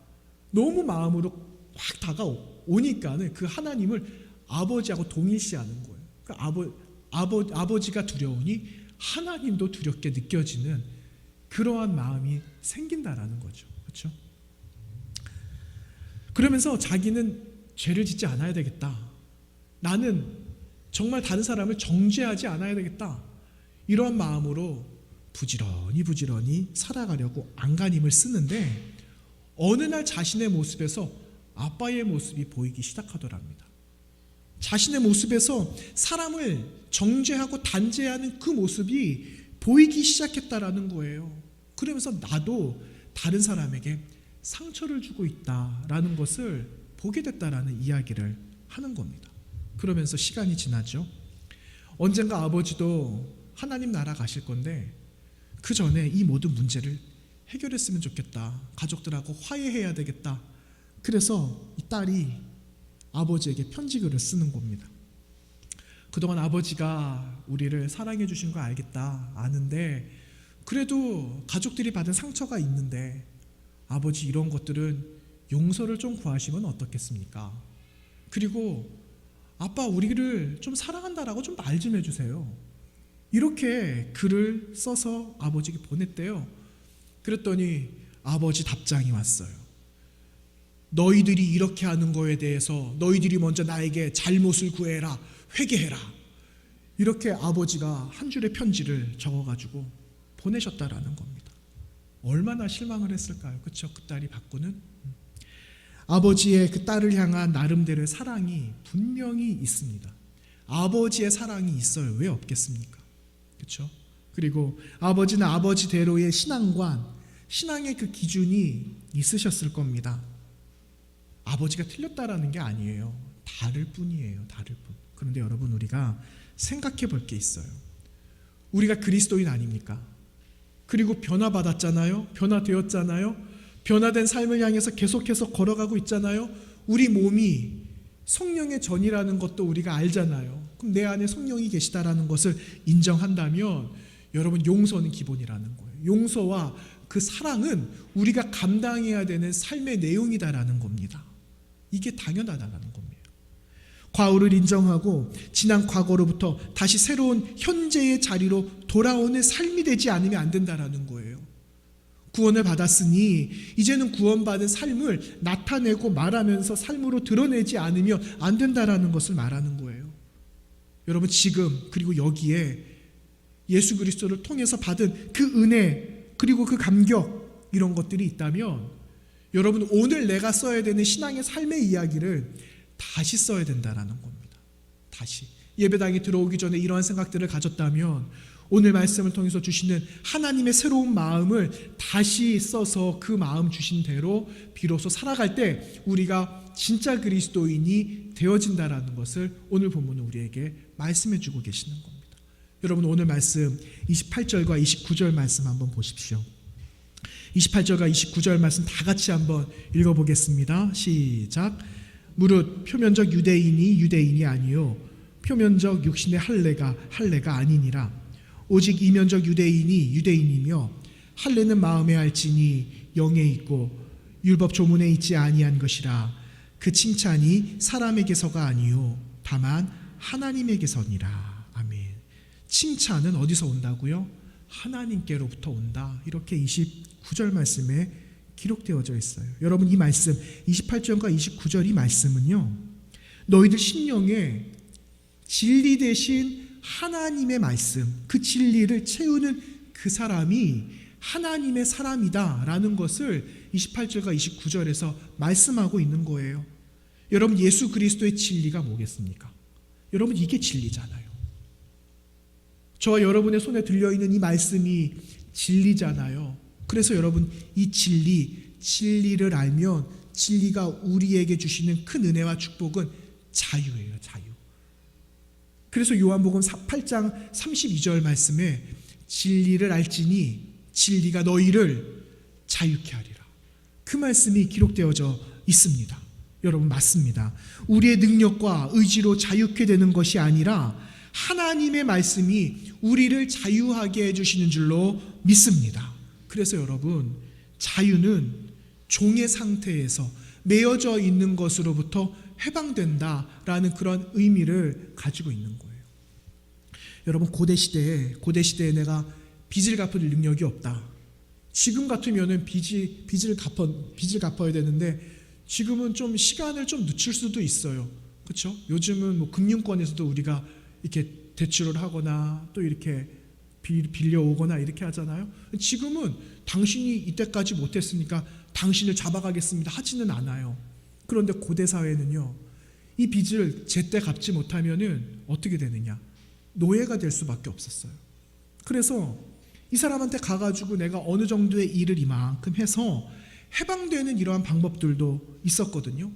너무 마음으로 확 다가오니까는 그 하나님을 아버지하고 동일시하는 거예요. 그 아버지가 두려우니 하나님도 두렵게 느껴지는 그러한 마음이 생긴다라는 거죠. 그렇죠? 그러면서 자기는 죄를 짓지 않아야 되겠다, 나는 정말 다른 사람을 정죄하지 않아야 되겠다, 이러한 마음으로 부지런히 살아가려고 안간힘을 쓰는데 어느 날 자신의 모습에서 아빠의 모습이 보이기 시작하더랍니다. 자신의 모습에서 사람을 정죄하고 단죄하는 그 모습이 보이기 시작했다라는 거예요. 그러면서 나도 다른 사람에게 상처를 주고 있다라는 것을 보게 됐다라는 이야기를 하는 겁니다. 그러면서 시간이 지나죠. 언젠가 아버지도 하나님 나라 가실 건데 그 전에 이 모든 문제를 해결했으면 좋겠다, 가족들하고 화해해야 되겠다. 그래서 이 딸이 아버지에게 편지글을 쓰는 겁니다. 그동안 아버지가 우리를 사랑해 주신 거 알겠다, 아는데 그래도 가족들이 받은 상처가 있는데 아버지, 이런 것들은 용서를 좀 구하시면 어떻겠습니까? 그리고 아빠, 우리를 좀 사랑한다라고 좀 말 좀 해주세요. 이렇게 글을 써서 아버지에게 보냈대요. 그랬더니 아버지 답장이 왔어요. 너희들이 이렇게 하는 거에 대해서 너희들이 먼저 나에게 잘못을 구해라, 회개해라. 이렇게 아버지가 한 줄의 편지를 적어가지고 보내셨다라는 겁니다. 얼마나 실망을 했을까요? 그렇죠? 그 딸이 받고는 아버지의 그 딸을 향한 나름대로의 사랑이 분명히 있습니다. 아버지의 사랑이 있어요. 왜 없겠습니까? 그렇죠? 그리고 아버지는 아버지대로의 신앙관, 신앙의 그 기준이 있으셨을 겁니다. 아버지가 틀렸다라는 게 아니에요. 다를 뿐이에요. 다를 뿐. 그런데 여러분, 우리가 생각해 볼 게 있어요. 우리가 그리스도인 아닙니까? 그리고 변화받았잖아요. 변화되었잖아요. 변화된 삶을 향해서 계속해서 걸어가고 있잖아요. 우리 몸이 성령의 전이라는 것도 우리가 알잖아요. 그럼 내 안에 성령이 계시다라는 것을 인정한다면 여러분, 용서는 기본이라는 거예요. 용서와 그 사랑은 우리가 감당해야 되는 삶의 내용이다라는 겁니다. 이게 당연하다라는 겁니다. 과오를 인정하고 지난 과거로부터 다시 새로운 현재의 자리로 돌아오는 삶이 되지 않으면 안 된다라는 거예요. 구원을 받았으니 이제는 구원받은 삶을 나타내고 말하면서 삶으로 드러내지 않으면 안 된다라는 것을 말하는 거예요. 여러분, 지금 그리고 여기에 예수 그리스도를 통해서 받은 그 은혜, 그리고 그 감격, 이런 것들이 있다면 여러분, 오늘 내가 써야 되는 신앙의 삶의 이야기를 다시 써야 된다라는 겁니다. 다시 예배당에 들어오기 전에 이러한 생각들을 가졌다면 오늘 말씀을 통해서 주시는 하나님의 새로운 마음을 다시 써서 그 마음 주신 대로 비로소 살아갈 때 우리가 진짜 그리스도인이 되어진다라는 것을 오늘 본문은 우리에게 말씀해 주고 계시는 겁니다. 여러분, 오늘 말씀 28절과 29절 말씀 한번 보십시오. 28절과 29절 말씀 다 같이 한번 읽어보겠습니다. 시작. 무릇 표면적 유대인이 유대인이 아니요 표면적 육신의 할례가 아니니라. 오직 이면적 유대인이 유대인이며 할례는 마음에 알지니 영에 있고 율법 조문에 있지 아니한 것이라. 그 칭찬이 사람에게서가 아니요 다만 하나님에게서니라. 아멘. 칭찬은 어디서 온다고요? 하나님께로부터 온다. 이렇게 29절 말씀에 기록되어져 있어요. 여러분, 이 말씀 28절과 29절 이 말씀은요, 너희들 심령에 진리 대신 하나님의 말씀, 그 진리를 채우는 그 사람이 하나님의 사람이다라는 것을 28절과 29절에서 말씀하고 있는 거예요. 여러분, 예수 그리스도의 진리가 뭐겠습니까? 여러분, 이게 진리잖아요. 저와 여러분의 손에 들려있는 이 말씀이 진리잖아요. 그래서 여러분, 이 진리를 알면 진리가 우리에게 주시는 큰 은혜와 축복은 자유예요. 자유. 그래서 요한복음 8장 32절 말씀에 진리를 알지니 진리가 너희를 자유케 하리라. 그 말씀이 기록되어져 있습니다. 여러분, 맞습니다. 우리의 능력과 의지로 자유케 되는 것이 아니라 하나님의 말씀이 우리를 자유하게 해주시는 줄로 믿습니다. 그래서 여러분, 자유는 종의 상태에서 매여져 있는 것으로부터 해방된다라는 그런 의미를 가지고 있는 거예요. 여러분, 고대시대에 내가 빚을 갚을 능력이 없다. 지금 같으면은 빚을 갚아야 되는데 지금은 좀 시간을 좀 늦출 수도 있어요. 그렇죠? 요즘은 뭐 금융권에서도 우리가 이렇게 대출을 하거나 또 이렇게 빌려오거나 이렇게 하잖아요. 지금은 당신이 이때까지 못했으니까 당신을 잡아가겠습니다 하지는 않아요. 그런데 고대 사회는요, 이 빚을 제때 갚지 못하면은 어떻게 되느냐? 노예가 될 수밖에 없었어요. 그래서 이 사람한테 가가지고 내가 어느 정도의 일을 이만큼 해서 해방되는 이러한 방법들도 있었거든요.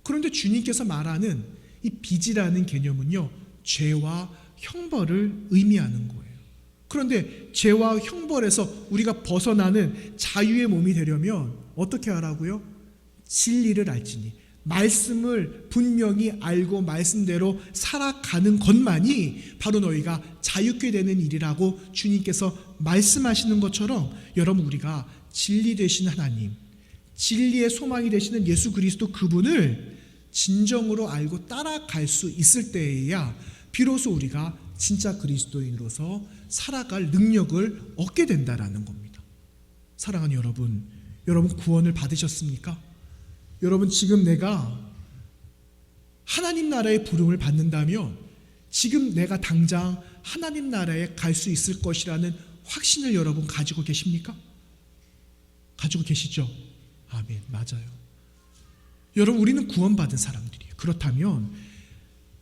그런데 주님께서 말하는 이 빚이라는 개념은요, 죄와 형벌을 의미하는 거예요. 그런데 죄와 형벌에서 우리가 벗어나는 자유의 몸이 되려면 어떻게 하라고요? 진리를 알지니, 말씀을 분명히 알고 말씀대로 살아가는 것만이 바로 너희가 자유케 되는 일이라고 주님께서 말씀하시는 것처럼, 여러분, 우리가 진리 되신 하나님, 진리의 소망이 되시는 예수 그리스도 그분을 진정으로 알고 따라갈 수 있을 때에야 비로소 우리가 진짜 그리스도인으로서 살아갈 능력을 얻게 된다라는 겁니다. 사랑하는 여러분, 여러분 구원을 받으셨습니까? 여러분, 지금 내가 하나님 나라의 부름을 받는다면 지금 내가 당장 하나님 나라에 갈 수 있을 것이라는 확신을 여러분 가지고 계십니까? 가지고 계시죠? 아멘. 맞아요. 여러분, 우리는 구원받은 사람들이에요. 그렇다면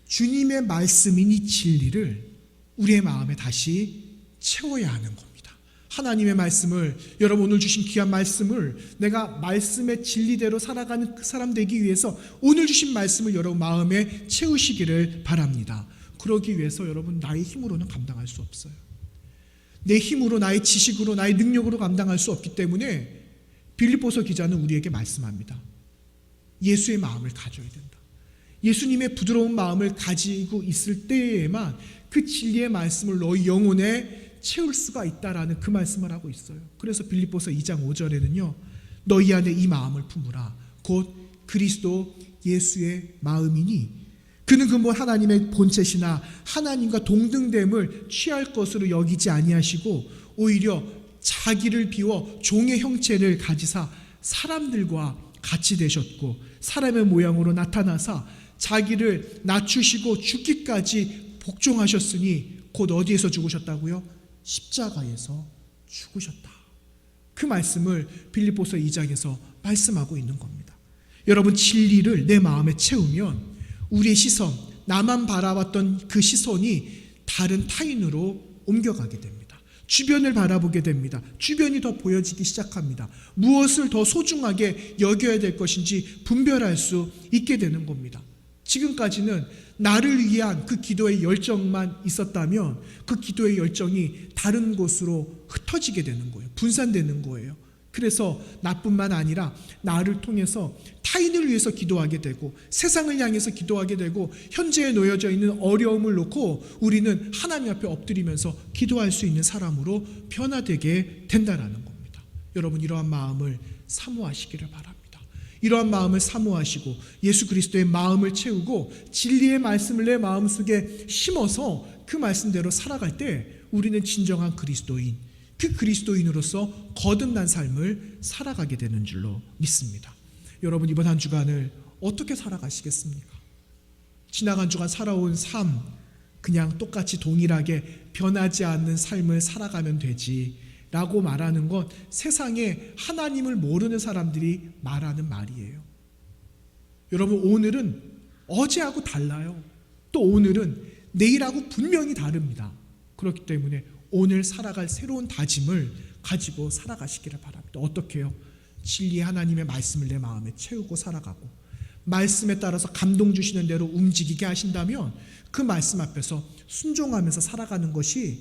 주님의 말씀인 이 진리를 우리의 마음에 다시 채워야 하는 겁니다. 하나님의 말씀을, 여러분 오늘 주신 귀한 말씀을 내가 말씀의 진리대로 살아가는 그 사람 되기 위해서 오늘 주신 말씀을 여러분 마음에 채우시기를 바랍니다. 그러기 위해서 여러분 나의 힘으로는 감당할 수 없어요. 내 힘으로, 나의 지식으로, 나의 능력으로 감당할 수 없기 때문에 빌립보서 기자는 우리에게 말씀합니다. 예수의 마음을 가져야 된다. 예수님의 부드러운 마음을 가지고 있을 때에만 그 진리의 말씀을 너희 영혼에 채울 수가 있다라는 그 말씀을 하고 있어요. 그래서 빌립보서 2장 5절에는요, 너희 안에 이 마음을 품으라. 곧 그리스도 예수의 마음이니 그는 근본 하나님의 본체시나 하나님과 동등됨을 취할 것으로 여기지 아니하시고 오히려 자기를 비워 종의 형체를 가지사 사람들과 같이 되셨고 사람의 모양으로 나타나사 자기를 낮추시고 죽기까지 복종하셨으니 곧 어디에서 죽으셨다고요? 십자가에서 죽으셨다. 그 말씀을 빌립보서 2장에서 말씀하고 있는 겁니다. 여러분, 진리를 내 마음에 채우면 우리의 시선, 나만 바라봤던 그 시선이 다른 타인으로 옮겨가게 됩니다. 주변을 바라보게 됩니다. 주변이 더 보여지기 시작합니다. 무엇을 더 소중하게 여겨야 될 것인지 분별할 수 있게 되는 겁니다. 지금까지는 나를 위한 그 기도의 열정만 있었다면 그 기도의 열정이 다른 곳으로 흩어지게 되는 거예요. 분산되는 거예요. 그래서 나뿐만 아니라 나를 통해서 타인을 위해서 기도하게 되고 세상을 향해서 기도하게 되고 현재에 놓여져 있는 어려움을 놓고 우리는 하나님 앞에 엎드리면서 기도할 수 있는 사람으로 변화되게 된다라는 겁니다. 여러분, 이러한 마음을 사모하시기를 바랍니다. 이러한 마음을 사모하시고 예수 그리스도의 마음을 채우고 진리의 말씀을 내 마음속에 심어서 그 말씀대로 살아갈 때 우리는 진정한 그리스도인, 그 그리스도인으로서 거듭난 삶을 살아가게 되는 줄로 믿습니다. 여러분, 이번 한 주간을 어떻게 살아가시겠습니까? 지나간 주간 살아온 삶, 그냥 똑같이 동일하게 변하지 않는 삶을 살아가면 되지 라고 말하는 건 세상에 하나님을 모르는 사람들이 말하는 말이에요. 여러분, 오늘은 어제하고 달라요. 또 오늘은 내일하고 분명히 다릅니다. 그렇기 때문에 오늘 살아갈 새로운 다짐을 가지고 살아가시기를 바랍니다. 어떻게 해요? 진리의 하나님의 말씀을 내 마음에 채우고 살아가고 말씀에 따라서 감동 주시는 대로 움직이게 하신다면 그 말씀 앞에서 순종하면서 살아가는 것이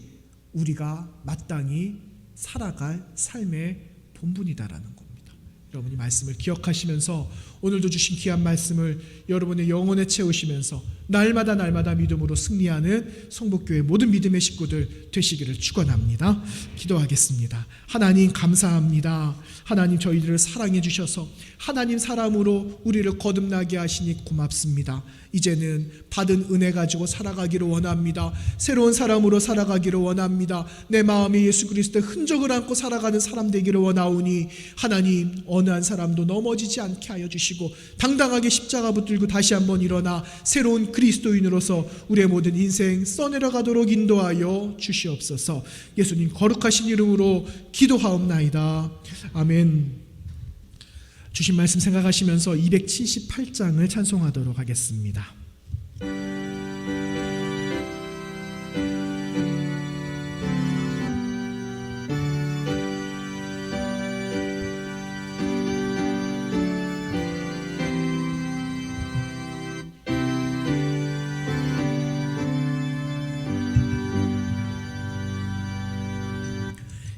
우리가 마땅히 살아갈 삶의 본분이다라는 겁니다. 여러분이 말씀을 기억하시면서 오늘도 주신 귀한 말씀을 여러분의 영혼에 채우시면서 날마다 믿음으로 승리하는 성북교회 모든 믿음의 식구들 되시기를 축원합니다. 기도하겠습니다. 하나님 감사합니다. 하나님 저희들을 사랑해 주셔서 하나님 사람으로 우리를 거듭나게 하시니 고맙습니다. 이제는 받은 은혜 가지고 살아가기를 원합니다. 새로운 사람으로 살아가기를 원합니다. 내 마음에 예수 그리스도의 흔적을 안고 살아가는 사람 되기를 원하오니 하나님 어느 한 사람도 넘어지지 않게 하여 주시고 당당하게 십자가 붙들고 다시 한번 일어나 새로운 그리스도인으로서 우리의 모든 인생 써내려가도록 인도하여 주시옵소서. 예수님 거룩하신 이름으로 기도하옵나이다. 아멘. 주신 말씀 생각하시면서 278장을 찬송하도록 하겠습니다.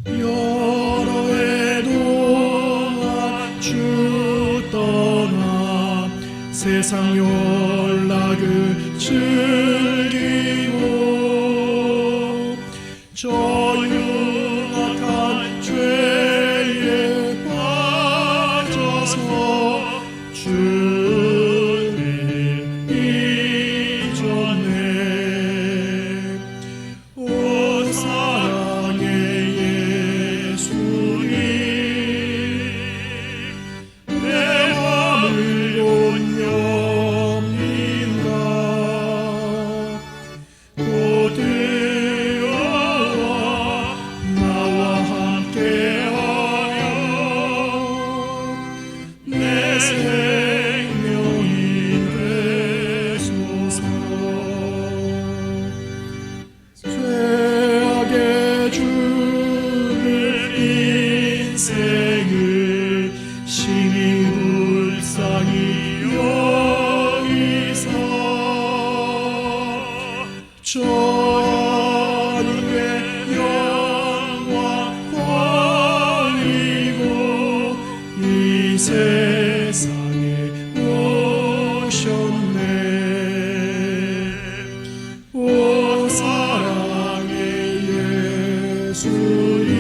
여러 해 동안 주 떠나 세상 연락을 즐기고 저 흉악한 죄에 빠져서 주를 잊었네. 오 사랑의 예수님 내 맘을 온영인가 곧 들어와 나와 함께하여 내 생명이 되소서. 죄악의 주를 인생을 심히 불쌍히 여기사 전능의 영광 버리고 이 세상에 오셨네. 오 사랑의 예수님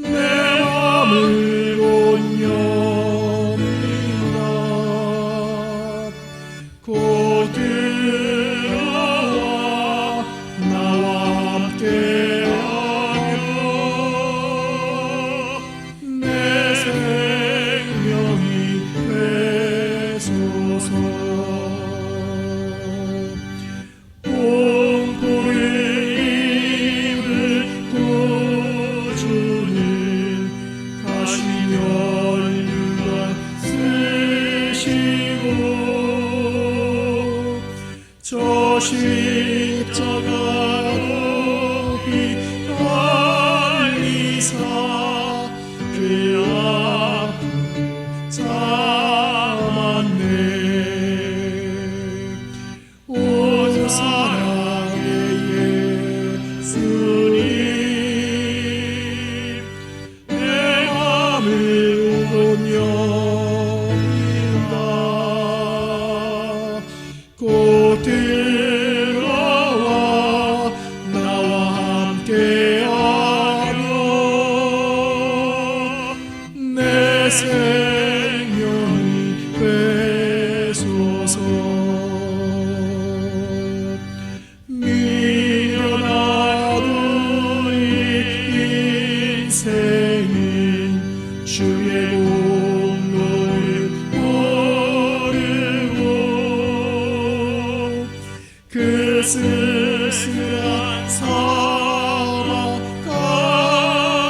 내 맘을 온영이다 곧 들어와 나와 함께하여 내 생명이 되소서. 공포를 입은 구주는 가시면류관 쓰시고 저 십자가 높이 달리사 그 앞으로 참았네. 오 사랑의 예수님 내 맘을 온영인다 곧 들어와 나와 함께하여 내 생명이 되소서. 미련한 우리 인생은 주의 공로를 모르고 그 쓸쓸한 사막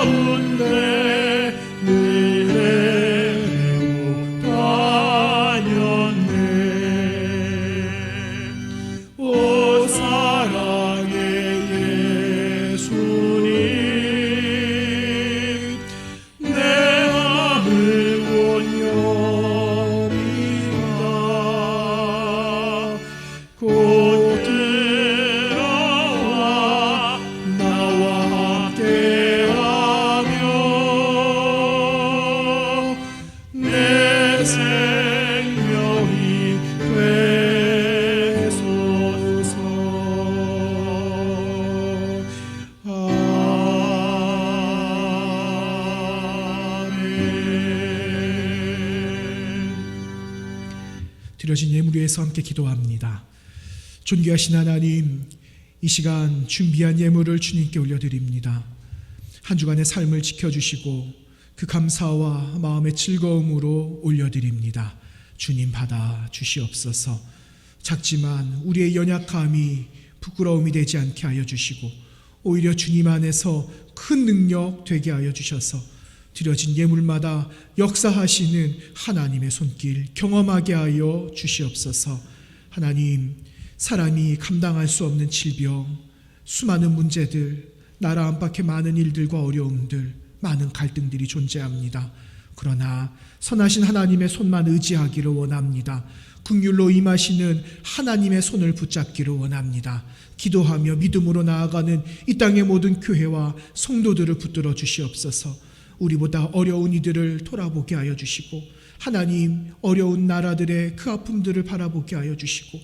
가운데 늘 헤매고 다녔네. 오 사랑 드려진 예물 위해서 함께 기도합니다. 존귀하신 하나님, 이 시간 준비한 예물을 주님께 올려드립니다. 한 주간의 삶을 지켜주시고 그 감사와 마음의 즐거움으로 올려드립니다. 주님 받아 주시옵소서. 작지만 우리의 연약함이 부끄러움이 되지 않게 하여 주시고 오히려 주님 안에서 큰 능력 되게 하여 주셔서 드려진 예물마다 역사하시는 하나님의 손길 경험하게 하여 주시옵소서. 하나님, 사람이 감당할 수 없는 질병, 수많은 문제들, 나라 안팎의 많은 일들과 어려움들, 많은 갈등들이 존재합니다. 그러나 선하신 하나님의 손만 의지하기를 원합니다. 긍휼로 임하시는 하나님의 손을 붙잡기를 원합니다. 기도하며 믿음으로 나아가는 이 땅의 모든 교회와 성도들을 붙들어 주시옵소서. 우리보다 어려운 이들을 돌아보게 하여 주시고 하나님, 어려운 나라들의 그 아픔들을 바라보게 하여 주시고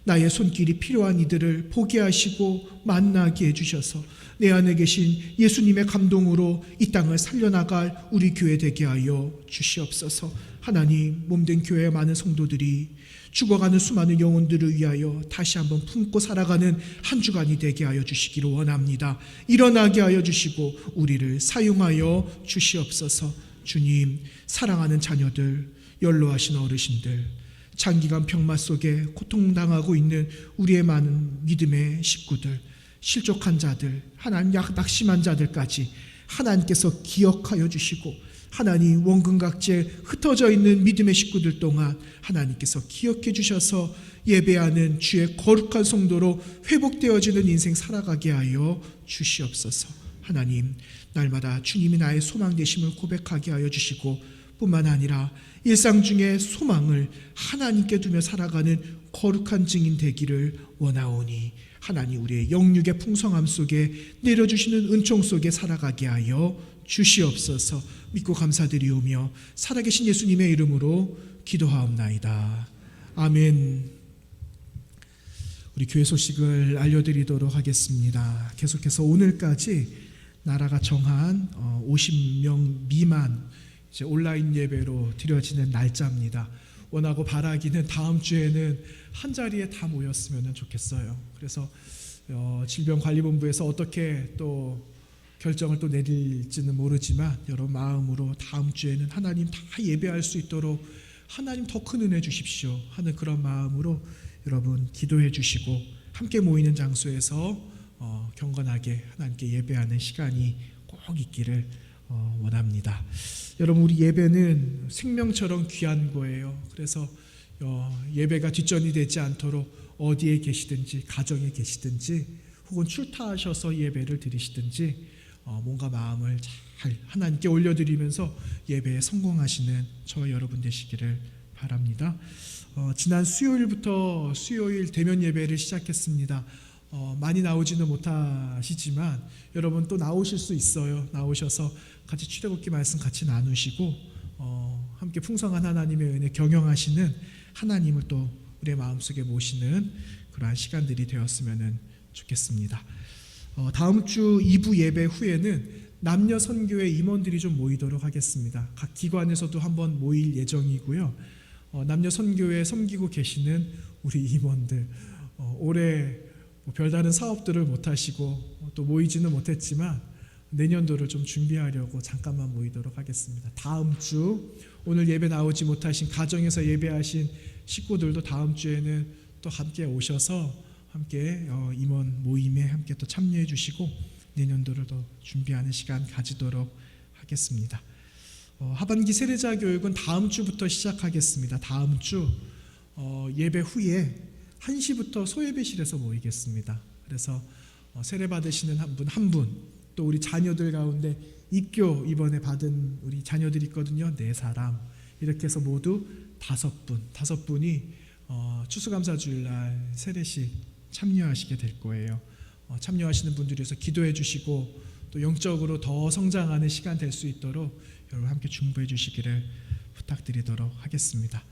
나의 손길이 필요한 이들을 보게 하시고 만나게 해주셔서 내 안에 계신 예수님의 감동으로 이 땅을 살려나갈 우리 교회 되게 하여 주시옵소서. 하나님, 몸된 교회의 많은 성도들이 죽어가는 수많은 영혼들을 위하여 다시 한번 품고 살아가는 한 주간이 되게 하여 주시기를 원합니다. 일어나게 하여 주시고 우리를 사용하여 주시옵소서. 주님, 사랑하는 자녀들, 연로하신 어르신들, 장기간 병마 속에 고통당하고 있는 우리의 많은 믿음의 식구들, 실족한 자들, 하나님 낙심한 자들까지 하나님께서 기억하여 주시고 하나님, 원근각지에 흩어져 있는 믿음의 식구들 동안 하나님께서 기억해 주셔서 예배하는 주의 거룩한 성도로 회복되어지는 인생 살아가게 하여 주시옵소서. 하나님, 날마다 주님이 나의 소망 되심을 고백하게 하여 주시고 뿐만 아니라 일상 중에 소망을 하나님께 두며 살아가는 거룩한 증인 되기를 원하오니 하나님, 우리의 영육의 풍성함 속에 내려주시는 은총 속에 살아가게 하여 주시옵소서. 믿고 감사드리오며 살아계신 예수님의 이름으로 기도하옵나이다. 아멘. 우리 교회 소식을 알려드리도록 하겠습니다. 계속해서 오늘까지 나라가 정한 50명 미만 이제 온라인 예배로 드려지는 날짜입니다. 원하고 바라기는 다음 주에는 한 자리에 다 모였으면 좋겠어요. 그래서 질병관리본부에서 어떻게 또 결정을 또 내릴지는 모르지만 여러분 마음으로 다음 주에는 하나님 다 예배할 수 있도록 하나님 더 큰 은혜 주십시오 하는 그런 마음으로 여러분 기도해 주시고 함께 모이는 장소에서 경건하게 하나님께 예배하는 시간이 꼭 있기를 원합니다. 여러분, 우리 예배는 생명처럼 귀한 거예요. 그래서 예배가 뒷전이 되지 않도록 어디에 계시든지, 가정에 계시든지 혹은 출타하셔서 예배를 드리시든지 뭔가 마음을 잘 하나님께 올려드리면서 예배에 성공하시는 저 여러분 되시기를 바랍니다. 지난 수요일부터 수요일 대면 예배를 시작했습니다. 많이 나오지는 못하시지만 여러분 또 나오실 수 있어요. 나오셔서 같이 출애굽기 말씀 같이 나누시고 함께 풍성한 하나님의 은혜 경영하시는 하나님을 또 우리의 마음속에 모시는 그러한 시간들이 되었으면 좋겠습니다. 다음 주 2부 예배 후에는 남녀 선교회 임원들이 좀 모이도록 하겠습니다. 각 기관에서도 한번 모일 예정이고요. 남녀 선교회에 섬기고 계시는 우리 임원들 올해 별다른 사업들을 못하시고 또 모이지는 못했지만 내년도를 좀 준비하려고 잠깐만 모이도록 하겠습니다. 다음 주 오늘 예배 나오지 못하신 가정에서 예배하신 식구들도 다음 주에는 또 함께 오셔서 함께 임원 모임에 함께 또 참여해 주시고 내년도를 더 준비하는 시간 가지도록 하겠습니다. 하반기 세례자 교육은 다음 주부터 시작하겠습니다. 다음 주 예배 후에 1시부터 소예배실에서 모이겠습니다. 그래서 세례 받으시는 한 분, 또 우리 자녀들 가운데 입교 이번에 받은 우리 자녀들이 있거든요. 4사람 이렇게 해서 모두 5분이 추수감사주일날 세례식 참여하시게 될 거예요. 참여하시는 분들에서 기도해 주시고 또 영적으로 더 성장하는 시간 될 수 있도록 여러분 함께 중보해 주시기를 부탁드리도록 하겠습니다.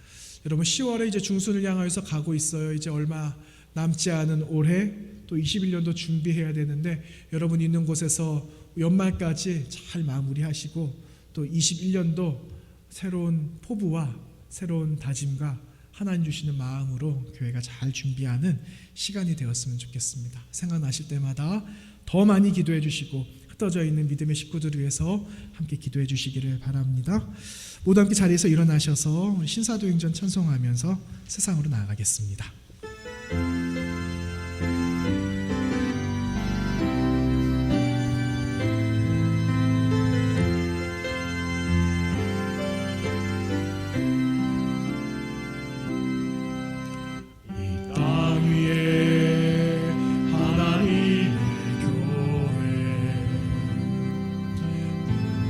여러분 10월에 이제 중순을 향하여서 가고 있어요. 이제 얼마 남지 않은 올해 또 21년도 준비해야 되는데 여러분 있는 곳에서 연말까지 잘 마무리하시고 또 21년도 새로운 포부와 새로운 다짐과 하나님 주시는 마음으로 교회가 잘 준비하는 시간이 되었으면 좋겠습니다. 생각나실 때마다 더 많이 기도해 주시고 흩어져 있는 믿음의 식구들을 위해서 함께 기도해 주시기를 바랍니다. 모두 함께 자리에서 일어나셔서 신사도행전 찬송하면서 세상으로 나아가겠습니다.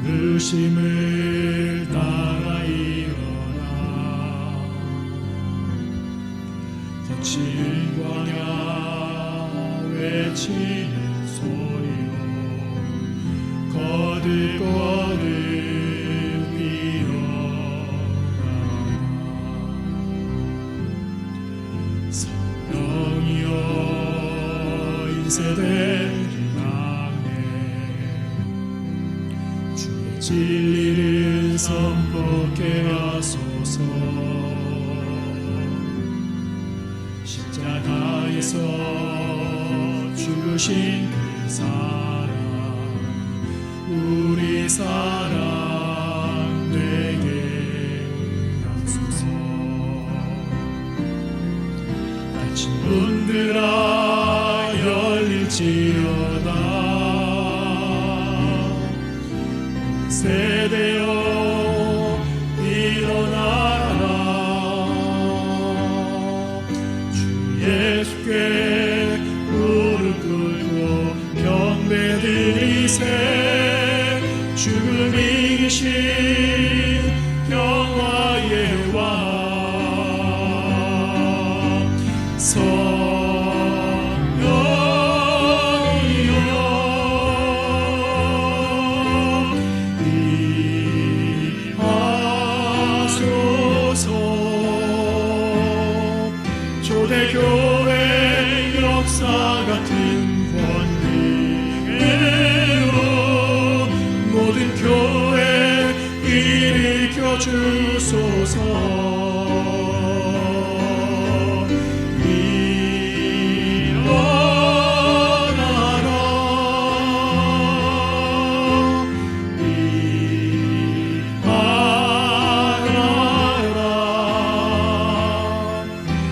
부르심을 따라 일어나 거친 광야 외치는 소리로 거듭거듭 일어나 성령이여 인세대를 진리를 선포케 하소서. 십자가에서 죽으신 그 사랑 우리 사랑 되게 하소서. 닫힌 문들아 열릴지어다. 세대여 일어나라. 주 예수께 무릎 꿇고 경배드리세. 죽음 이기신 평화의 왕 초대교회 역사 같은 권능으로 모든 교회 일으켜 주소서.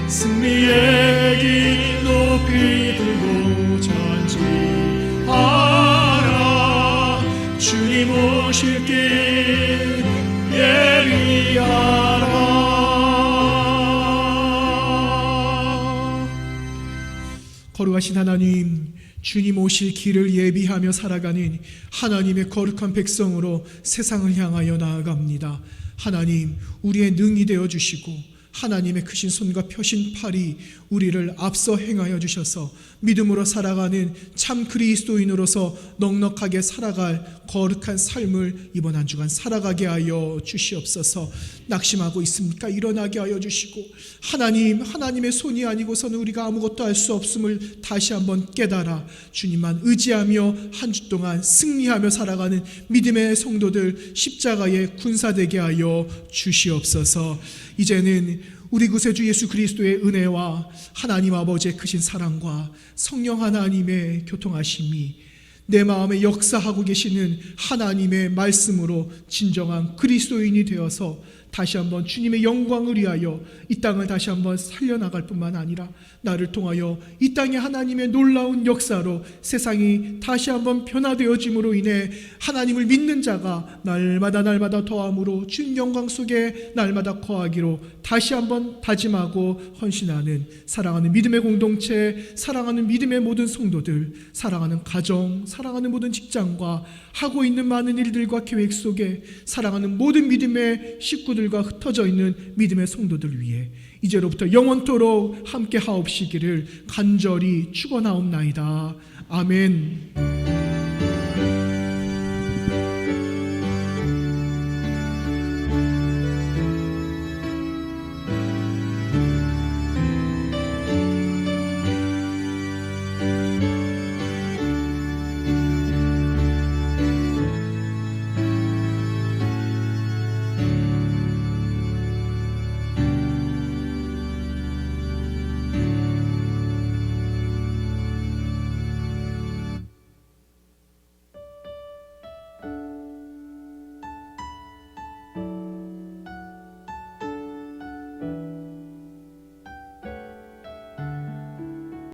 승리의 길 높이 들고 전진하라. 주님 오실 길 예비하라. 거룩하신 하나님, 주님 오실 길을 예비하며 살아가는 하나님의 거룩한 백성으로 세상을 향하여 나아갑니다. 하나님, 우리의 능이 되어주시고 하나님의 크신 손과 펴신 팔이 우리를 앞서 행하여 주셔서 믿음으로 살아가는 참 그리스도인으로서 넉넉하게 살아갈 거룩한 삶을 이번 한 주간 살아가게 하여 주시옵소서. 낙심하고 있습니까? 일어나게 하여 주시고 하나님의 손이 아니고서는 우리가 아무것도 할 수 없음을 다시 한번 깨달아 주님만 의지하며 한 주 동안 승리하며 살아가는 믿음의 성도들 십자가의 군사되게 하여 주시옵소서. 이제는 우리 구세주 예수 그리스도의 은혜와 하나님 아버지의 크신 사랑과 성령 하나님의 교통하심이 내 마음에 역사하고 계시는 하나님의 말씀으로 진정한 그리스도인이 되어서 다시 한번 주님의 영광을 위하여 이 땅을 다시 한번 살려나갈 뿐만 아니라 나를 통하여 이 땅에 하나님의 놀라운 역사로 세상이 다시 한번 변화되어짐으로 인해 하나님을 믿는 자가 날마다 더함으로 주님 영광 속에 날마다 거하기로 다시 한번 다짐하고 헌신하는 사랑하는 믿음의 공동체, 사랑하는 믿음의 모든 성도들, 사랑하는 가정, 사랑하는 모든 직장과 하고 있는 많은 일들과 계획 속에 사랑하는 모든 믿음의 식구들과 흩어져 있는 믿음의 성도들 위해 이제로부터 영원토록 함께 하옵시기를 간절히 축원하옵나이다. 아멘.